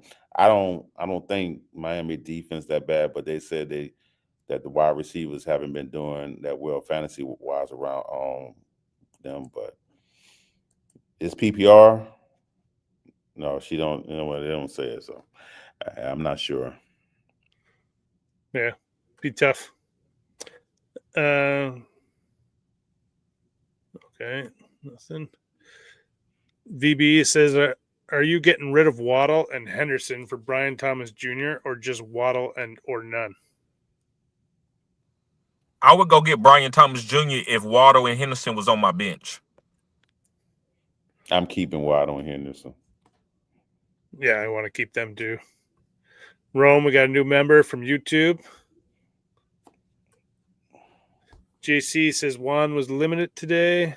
don't think Miami defense that bad, but they said that the wide receivers haven't been doing that well fantasy wise around them. But is PPR? No, she don't. They don't say it, so I'm not sure. Yeah, be tough. Okay, nothing. VB says, are you getting rid of Waddle and Henderson for Brian Thomas Jr. or just Waddle or none? I would go get Brian Thomas Jr. if Waddle and Henderson was on my bench. I'm keeping Waddle and Henderson. Yeah, I want to keep them too. Rome, we got a new member from YouTube. JC says Juan was limited today.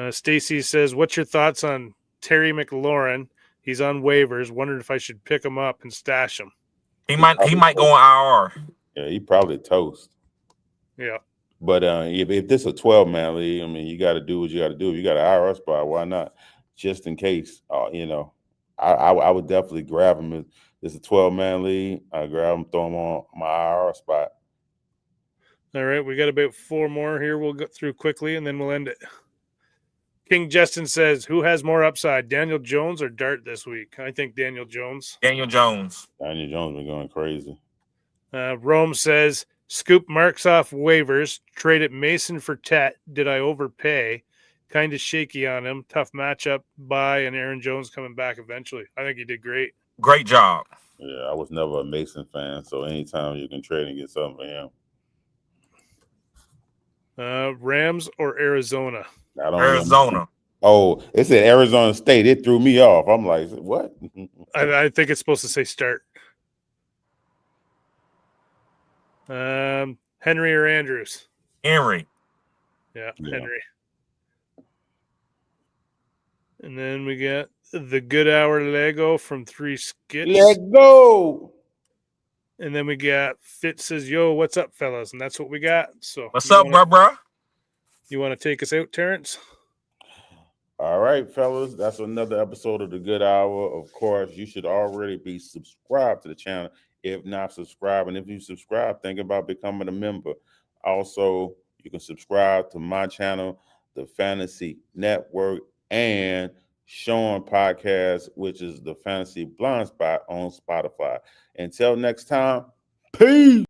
Stacy says, what's your thoughts on Terry McLaurin? He's on waivers. Wondered if I should pick him up and stash him. He might go on IR. Yeah, he probably toast. Yeah. But if this is a 12-man league, I mean, you got to do what you got to do. If you got an IR spot, why not? Just in case, I would definitely grab him. If it's a 12-man league, I grab him, throw him on my IR spot. All right, we got about 4 more here. We'll go through quickly, and then we'll end it. King Justin says, who has more upside, Daniel Jones or Dart this week? I think Daniel Jones. Daniel Jones. Daniel Jones been going crazy. Rome says, Scoop marks off waivers. Traded Mason for Tet. Did I overpay? Kind of shaky on him. Tough matchup. Bye, and Aaron Jones coming back eventually. I think he did great. Great job. Yeah, I was never a Mason fan, so anytime you can trade and get something for him. Rams or Arizona? I don't Arizona. Oh, it said Arizona State. It threw me off. I'm like, what? I think it's supposed to say start. Henry or Andrews? Henry. Yeah, Yeah. Henry. And then we got the Good Hour Lego from 3 Skits. Let go. And then we got Fit says, yo, what's up, fellas? And that's what we got. So What's up, bruh? You want to take us out, Terrence? All right, fellas, that's another episode of the Good Hour. Of course, you should already be subscribed to the channel. If not, subscribe. And if you subscribe, think about becoming a member. Also, you can subscribe to my channel, the Fantasy Network, and Sean Podcast, which is the Fantasy Blind Spot on Spotify. Until next time, peace.